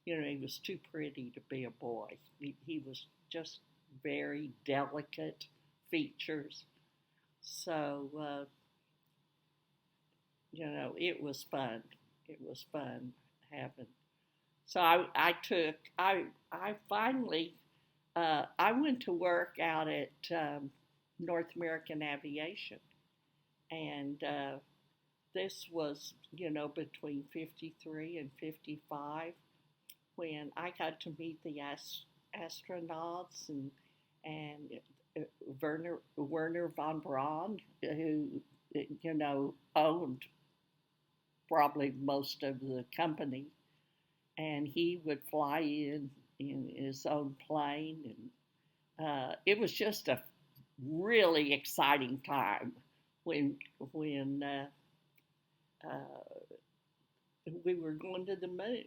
he was too pretty to be a boy. He was just very delicate features. So, it was fun. It was fun having. So I finally, I went to work out at North American Aviation. And this was, between 53 and 55 when I got to meet the astronauts and Werner von Braun, who, owned probably most of the company. And he would fly in his own plane. And it was just a really exciting time when we were going to the moon,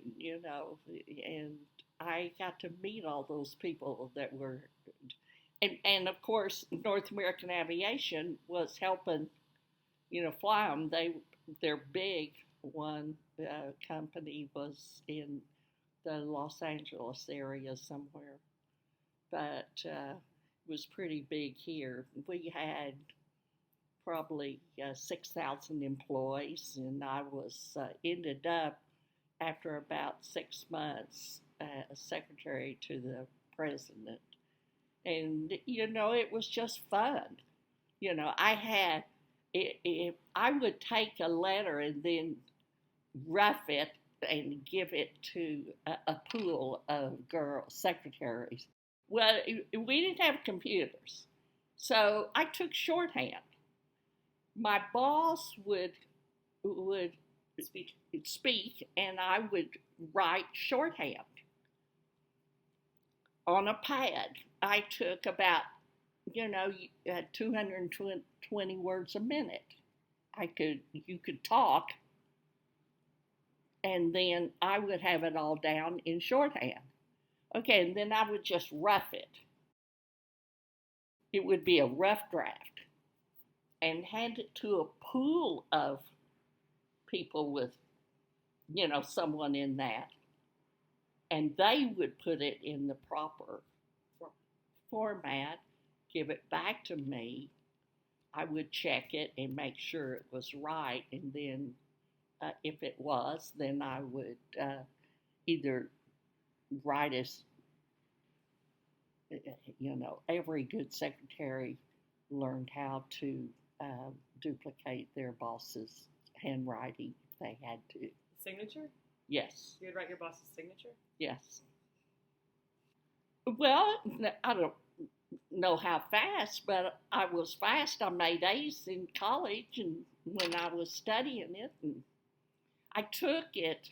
and I got to meet all those people that were, and of course, North American Aviation was helping, fly them. Their big one company was in the Los Angeles area somewhere, but it was pretty big here. We had probably 6,000 employees, and I was ended up after about 6 months secretary to the president. And it was just fun. I would take a letter and then rough it and give it to a pool of girls, secretaries. Well, we didn't have computers, so I took shorthand. My boss would speak, and I would write shorthand on a pad. I took about 220 words a minute. You could talk, and then I would have it all down in shorthand. Okay, and then I would just rough it. It would be a rough draft and hand it to a pool of people with, someone in that. And they would put it in the proper format, give it back to me. I would check it and make sure it was right. And then if it was, then I would either write as, every good secretary learned how to duplicate their boss's handwriting if they had to. Signature? Yes. You would write your boss's signature? Yes. Well, I don't know how fast, but I was fast. I made A's in college and when I was studying it. And I took it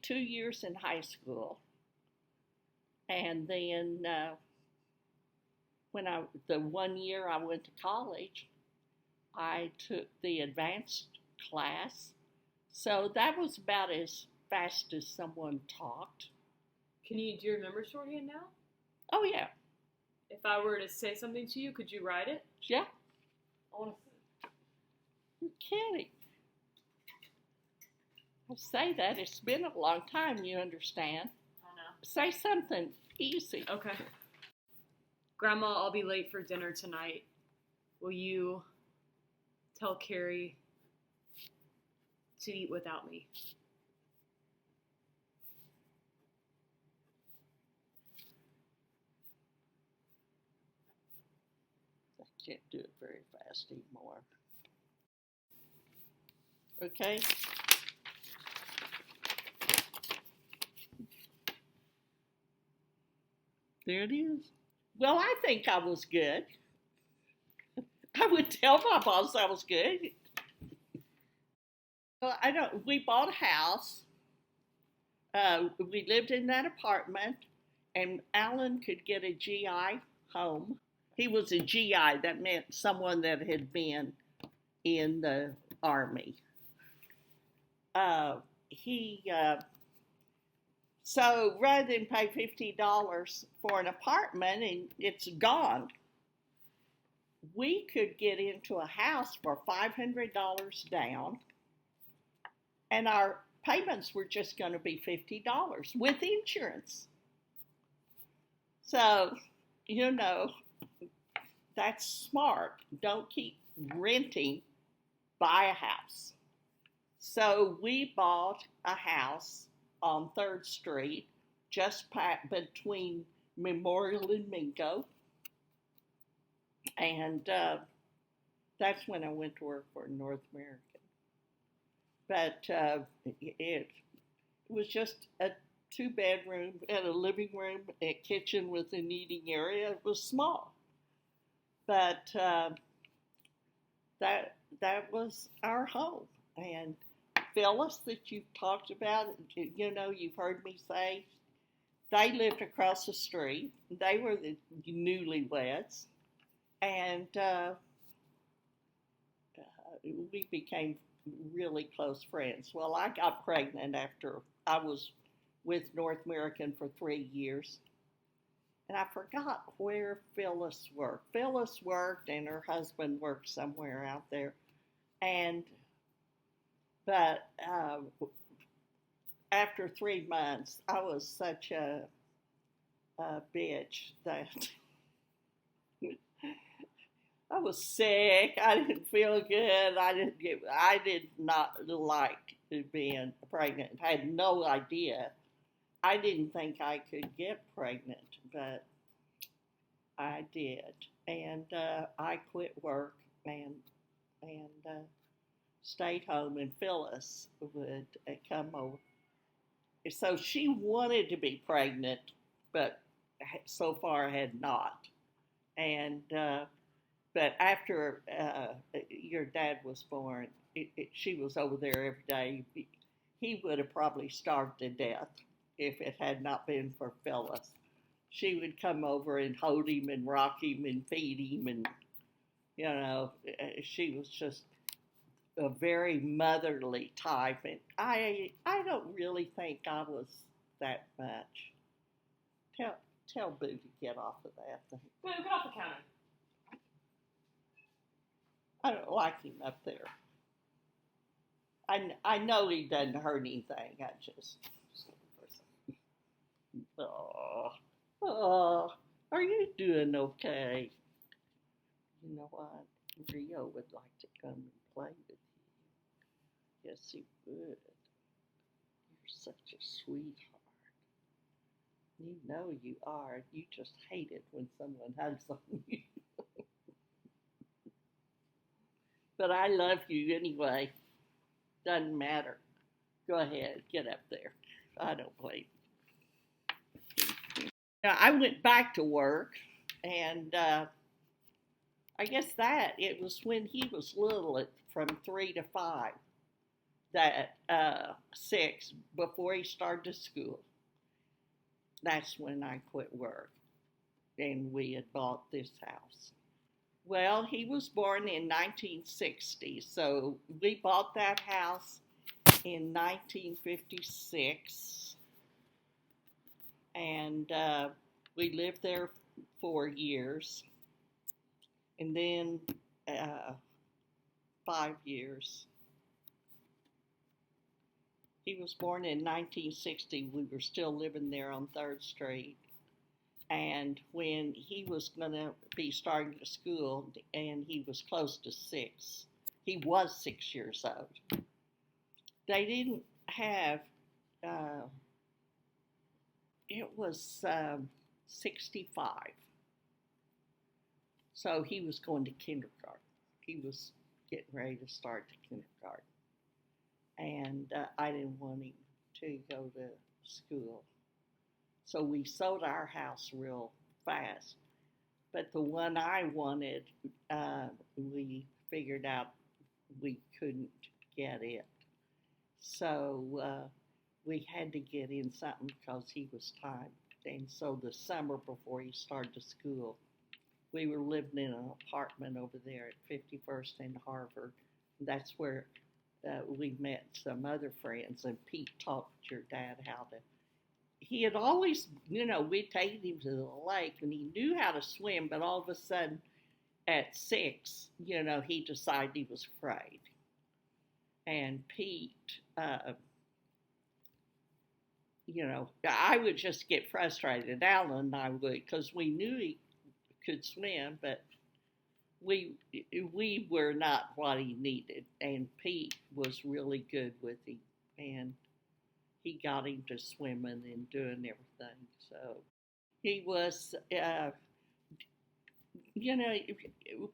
2 years in high school. And then the 1 year I went to college, I took the advanced class. So that was about as fast as someone talked. Do you remember shorthand now? Oh, yeah. If I were to say something to you, could you write it? Yeah. I want to see. You're kidding. I say that. It's been a long time, you understand. I know. Say something easy. Okay. Grandma, I'll be late for dinner tonight. Will you tell Carrie to eat without me? I can't do it very fast anymore. Okay? There it is. Well, I think I was good. I would tell my boss I was good. Well, we bought a house. We lived in that apartment, and Alan could get a GI home. He was a GI. That meant someone that had been in the Army. So rather than pay $50 for an apartment and it's gone, we could get into a house for $500 down, and our payments were just going to be $50 with insurance. So, that's smart. Don't keep renting, buy a house. So we bought a house on 3rd Street, just between Memorial and Mingo. And that's when I went to work for North American. But it was just a 2-bedroom, had a living room, a kitchen with an eating area. It was small. But that was our home. And Phyllis, that you've talked about, you've heard me say, they lived across the street. They were the newlyweds. And we became really close friends. Well, I got pregnant after I was with North American for 3 years. And I forgot where Phyllis worked. Phyllis worked and her husband worked somewhere out there. But after 3 months, I was such a bitch that I was sick. I didn't feel good. I did not like being pregnant. I had no idea. I didn't think I could get pregnant, but I did. And I quit work and stayed home, and Phyllis would come over. So she wanted to be pregnant, but so far had not. And but after your dad was born, she was over there every day. He would have probably starved to death if it had not been for Phyllis. She would come over and hold him and rock him and feed him, and she was just a very motherly type. And I don't really think I was that much. Tell Boo to get off of that thing. Boo, get off the counter. I don't like him up there. I know he doesn't hurt anything. I just. Oh, are you doing okay? You know what? Rio would like to come and play with you. Yes, he would. You're such a sweetheart. You know you are. You just hate it when someone hugs on you. But I love you anyway. Doesn't matter. Go ahead, get up there. I don't blame you. Now, I went back to work, and I guess it was when he was little, from 3 to 5, that 6, before he started school. That's when I quit work, and we had bought this house. Well, he was born in 1960, so we bought that house in 1956, and we lived there 4 years, and then 5 years. He was born in 1960. We were still living there on 3rd Street. And when he was going to be starting to school, and he was close to 6, he was 6 years old. They didn't have, it was 65. So he was going to kindergarten. He was getting ready to start the kindergarten. And I didn't want him to go to school. So we sold our house real fast. But the one I wanted, we figured out we couldn't get it. So we had to get in something because he was timed. And so the summer before he started school, we were living in an apartment over there at 51st and Harvard. That's where we met some other friends, and Pete taught your dad how to. He had always, we'd taken him to the lake, and he knew how to swim, but all of a sudden at 6, he decided he was afraid. And Pete, I would just get frustrated. Alan and I would, because we knew he could swim, but we were not what he needed. And Pete was really good with him, and he got him to swimming and doing everything. So he was,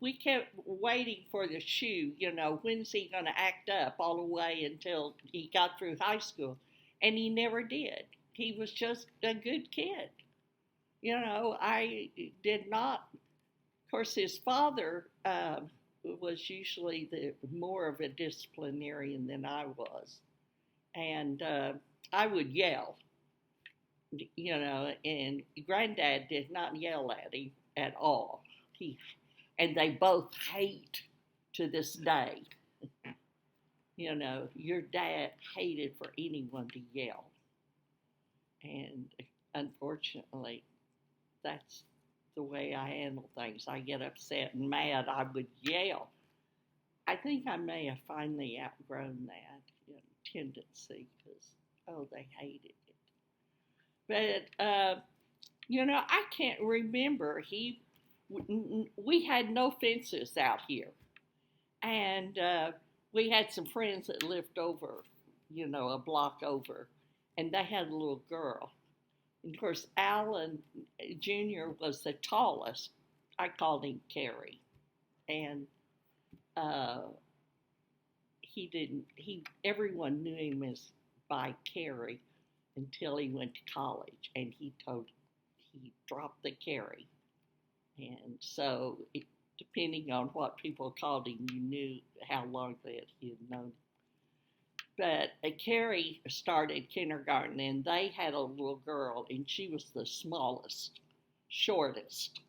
we kept waiting for the shoe, when's he going to act up, all the way until he got through high school. And he never did. He was just a good kid. I did not, of course, his father was usually more of a disciplinarian than I was. And I would yell, and Granddad did not yell at him at all. And they both hate to this day. Your dad hated for anyone to yell. And unfortunately, that's the way I handle things. I get upset and mad, I would yell. I think I may have finally outgrown that tendency, because, they hated it. But, I can't remember. We had no fences out here. And we had some friends that lived over, a block over, and they had a little girl. And of course, Alan Jr. was the tallest. I called him Kerry. And everyone knew him as by Kerry until he went to college, and he dropped the Kerry. And so, depending on what people called him, you knew how long that he had known him. But Carrie started kindergarten, and they had a little girl, and she was the smallest, shortest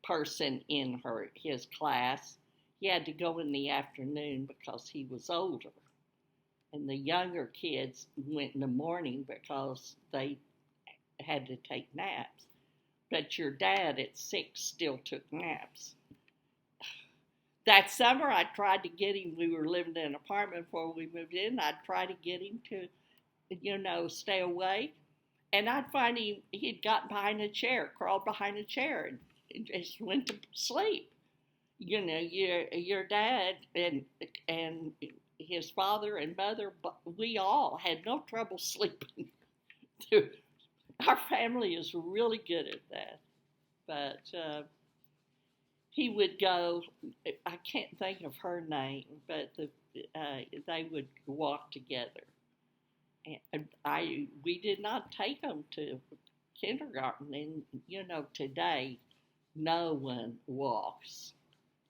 person in his class. He had to go in the afternoon because he was older. And the younger kids went in the morning because they had to take naps. But your dad at 6 still took naps. That summer, I tried to get him. We were living in an apartment before we moved in. I'd try to get him to, stay awake. And I'd find he'd gotten behind a chair, crawled behind a chair, and just went to sleep. Your dad and his father and mother, we all had no trouble sleeping. Our family is really good at that. But he would go, I can't think of her name, but they would walk together. And we did not take them to kindergarten. And, today, no one walks.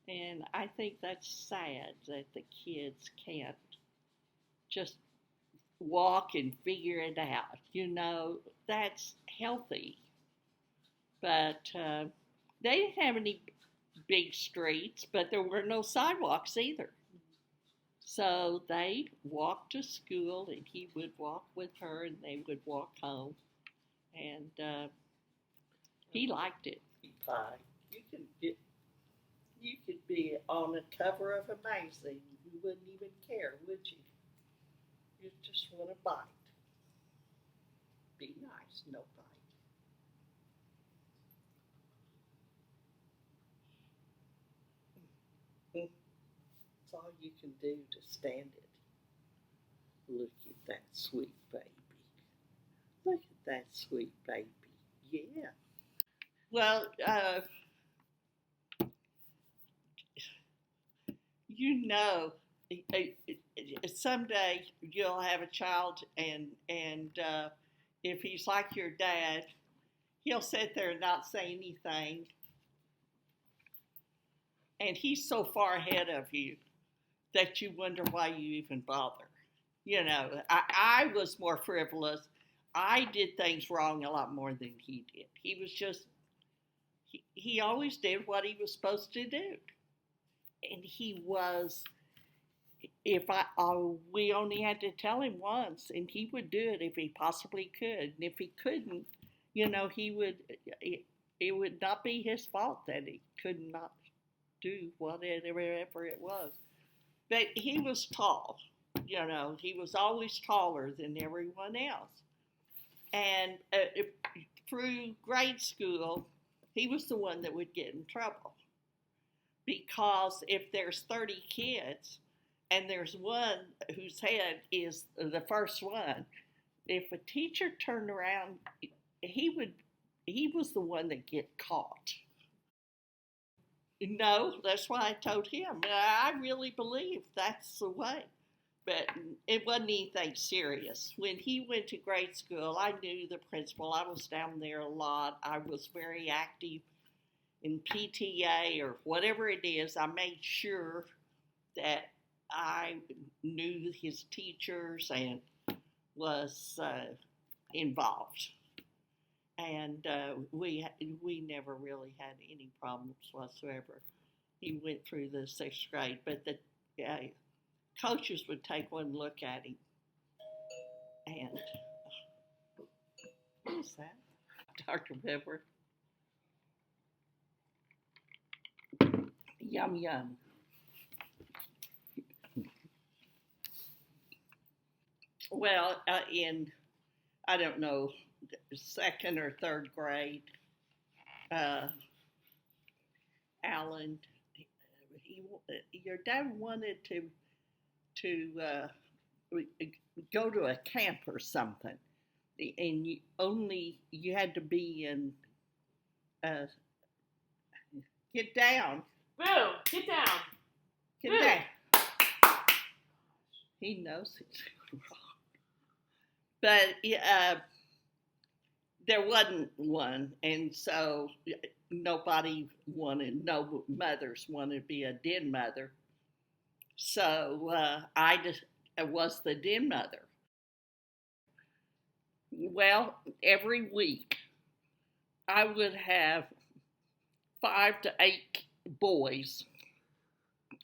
And I think that's sad that the kids can't just walk and figure it out. That's healthy. But they didn't have any big streets, but there were no sidewalks either. So they walked to school, and he would walk with her, and they would walk home. And he liked it. Pie. You could be on the cover of a magazine. You wouldn't even care, would you? You just want a bite. Be nice, no bite. It's all you can do to stand it. Look at that sweet baby. Look at that sweet baby. Yeah. Well, someday you'll have a child, and if he's like your dad, he'll sit there and not say anything. And he's so far ahead of you that you wonder why you even bother. I was more frivolous. I did things wrong a lot more than he did. He was just, he always did what he was supposed to do. And he was, we only had to tell him once, and he would do it if he possibly could. And if he couldn't, it would not be his fault that he could not do whatever it was. But he was tall, he was always taller than everyone else. And through grade school, he was the one that would get in trouble. Because if there's 30 kids and there's one whose head is the first one, if a teacher turned around, he was the one that get caught. No, that's why I told him. I really believe that's the way. But it wasn't anything serious. When he went to grade school, I knew the principal. I was down there a lot. I was very active in PTA or whatever it is. I made sure that I knew his teachers and was involved. And we never really had any problems whatsoever. He went through the 6th grade, but the coaches would take one look at him. And what is that? Dr. Pepper. Yum, yum. Well, in, I don't know, 2nd or 3rd grade, Alan, your dad wanted to go to a camp or something, and you had to be in, get down. Boo! Get down. Get Boo. down. He knows it's wrong. But there wasn't one, and so no mothers wanted to be a den mother. So I just was the den mother. Well, every week I would have 5 to 8 boys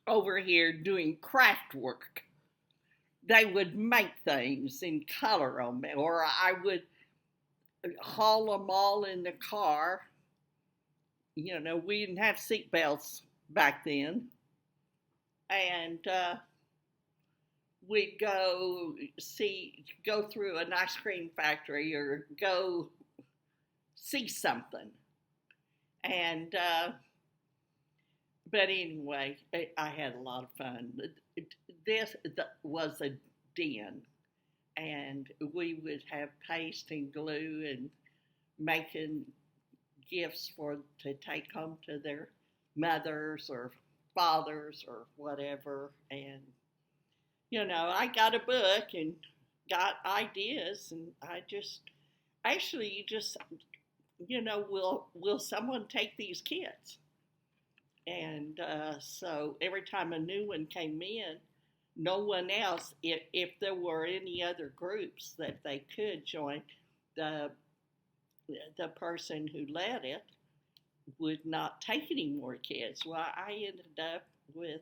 over here doing craft work. They would make things and color them, or I would haul them all in the car. You know, we didn't have seat belts back then. And we'd go through an ice cream factory or go see something. And, but anyway, I had a lot of fun. This was a den, and we would have paste and glue and making gifts to take home to their mothers or fathers or whatever. And you know, I got a book and got ideas, and I just actually you just you know, will someone take these kids? And so every time a new one came in, no one else, if there were any other groups that they could join, the the person who led it would not take any more kids. Well, I ended up with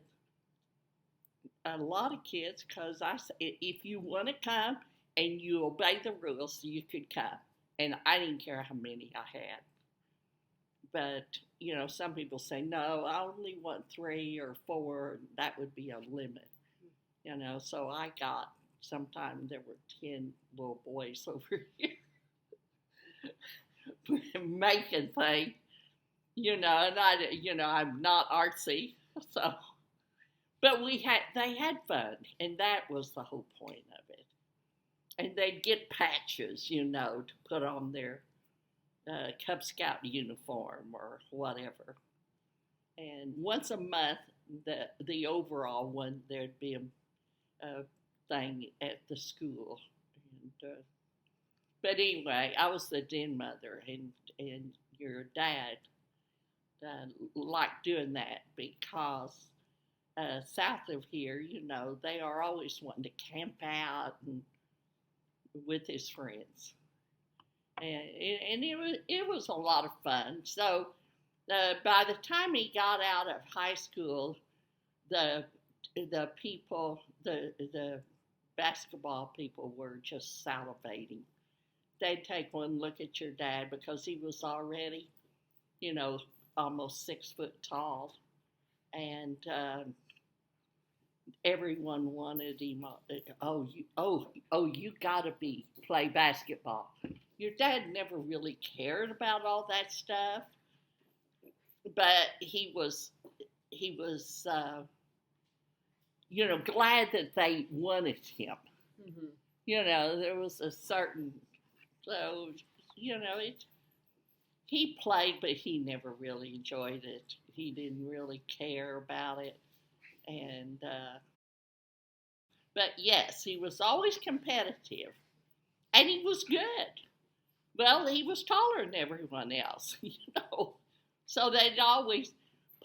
a lot of kids because I said, if you want to come and you obey the rules, you could come. And I didn't care how many I had. But, you know, some people say, no, I only want 3 or 4. That would be a limit. You know, so I got, sometime there were 10 little boys over here making things, you know, and I'm not artsy, so, but they had fun, and that was the whole point of it. And they'd get patches, you know, to put on their Cub Scout uniform or whatever. And once a month, the overall one, there'd be a thing at the school. And, but anyway, I was the den mother, and your dad liked doing that because south of here, you know, they are always wanting to camp out and with his friends. And it was a lot of fun. So by the time he got out of high school, the basketball people were just salivating. They'd take one look at your dad because he was already, you know, almost 6 foot tall, and everyone wanted him. You gotta play basketball. Your dad never really cared about all that stuff, but he was you know, glad that they wanted him. Mm-hmm. You know, there was a certain, so, you know, he played, but he never really enjoyed it. He didn't really care about it. And, but yes, he was always competitive. And he was good. Well, he was taller than everyone else, you know. So they'd always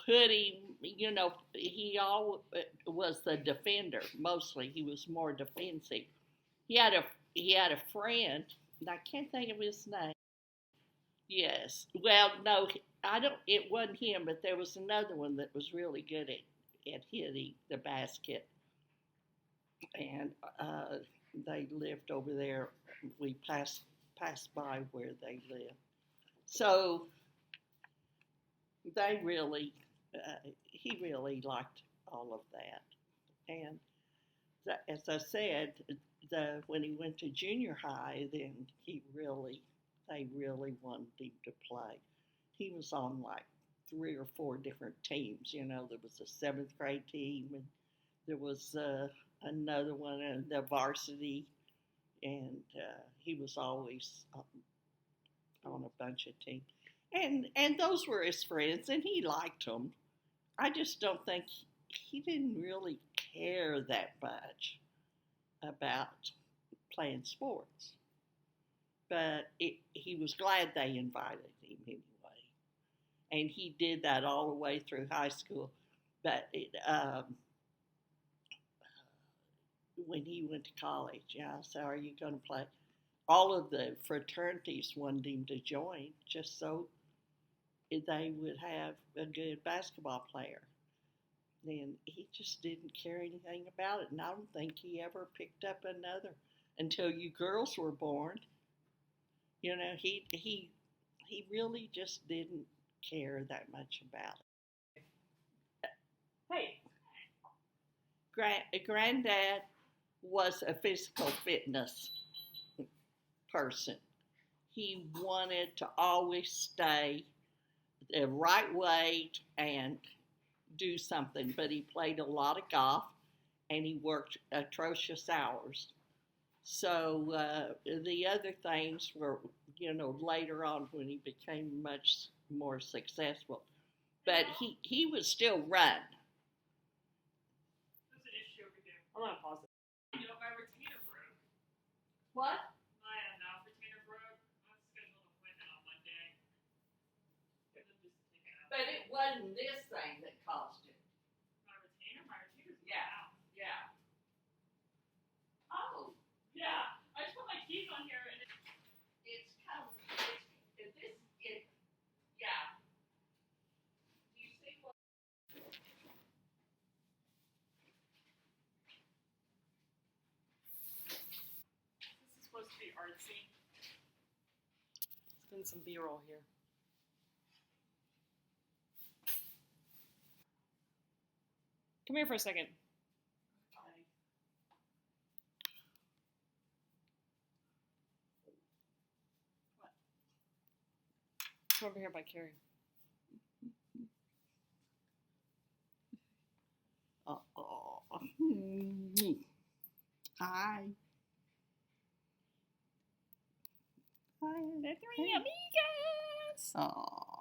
put him, you know, he always was the defender, mostly. He was more defensive. He had a friend, and I can't think of his name. Yes. Well, no, it wasn't him, but there was another one that was really good at hitting the basket. And they lived over there. We passed by where they lived. So he really liked all of that. And as I said, when he went to junior high, then they really wanted him to play. He was on like 3 or 4 different teams. You know, there was a 7th grade team, and there was another one in the varsity, and he was always on a bunch of teams. And those were his friends, and he liked them. I just don't think he didn't really care that much about playing sports. But he was glad they invited him anyway. And he did that all the way through high school. But when he went to college, I said, are you going to play? All of the fraternities wanted him to join just so they would have a good basketball player. And he just didn't care anything about it. And I don't think he ever picked up another until you girls were born. You know, he really just didn't care that much about it. Hey. Granddad was a physical fitness person. He wanted to always stay the right weight and do something, but he played a lot of golf and he worked atrocious hours. So the other things were, later on when he became much more successful. But he would still run. There's an issue over here. I'm gonna pause it. You know, my retainer broke. What? My mouth retainer broke. I scheduled an appointment on Monday. But it wasn't this thing that caused it. My retainer's Yeah. out. Yeah. Oh. Yeah. I just put my keys on here and It's come. Yeah. Do you see what? this is supposed to be artsy. It's been some B-roll here. Come here for a second. What? Come over here by Carrie. Oh. Hi. Hi. The three amigas. Oh.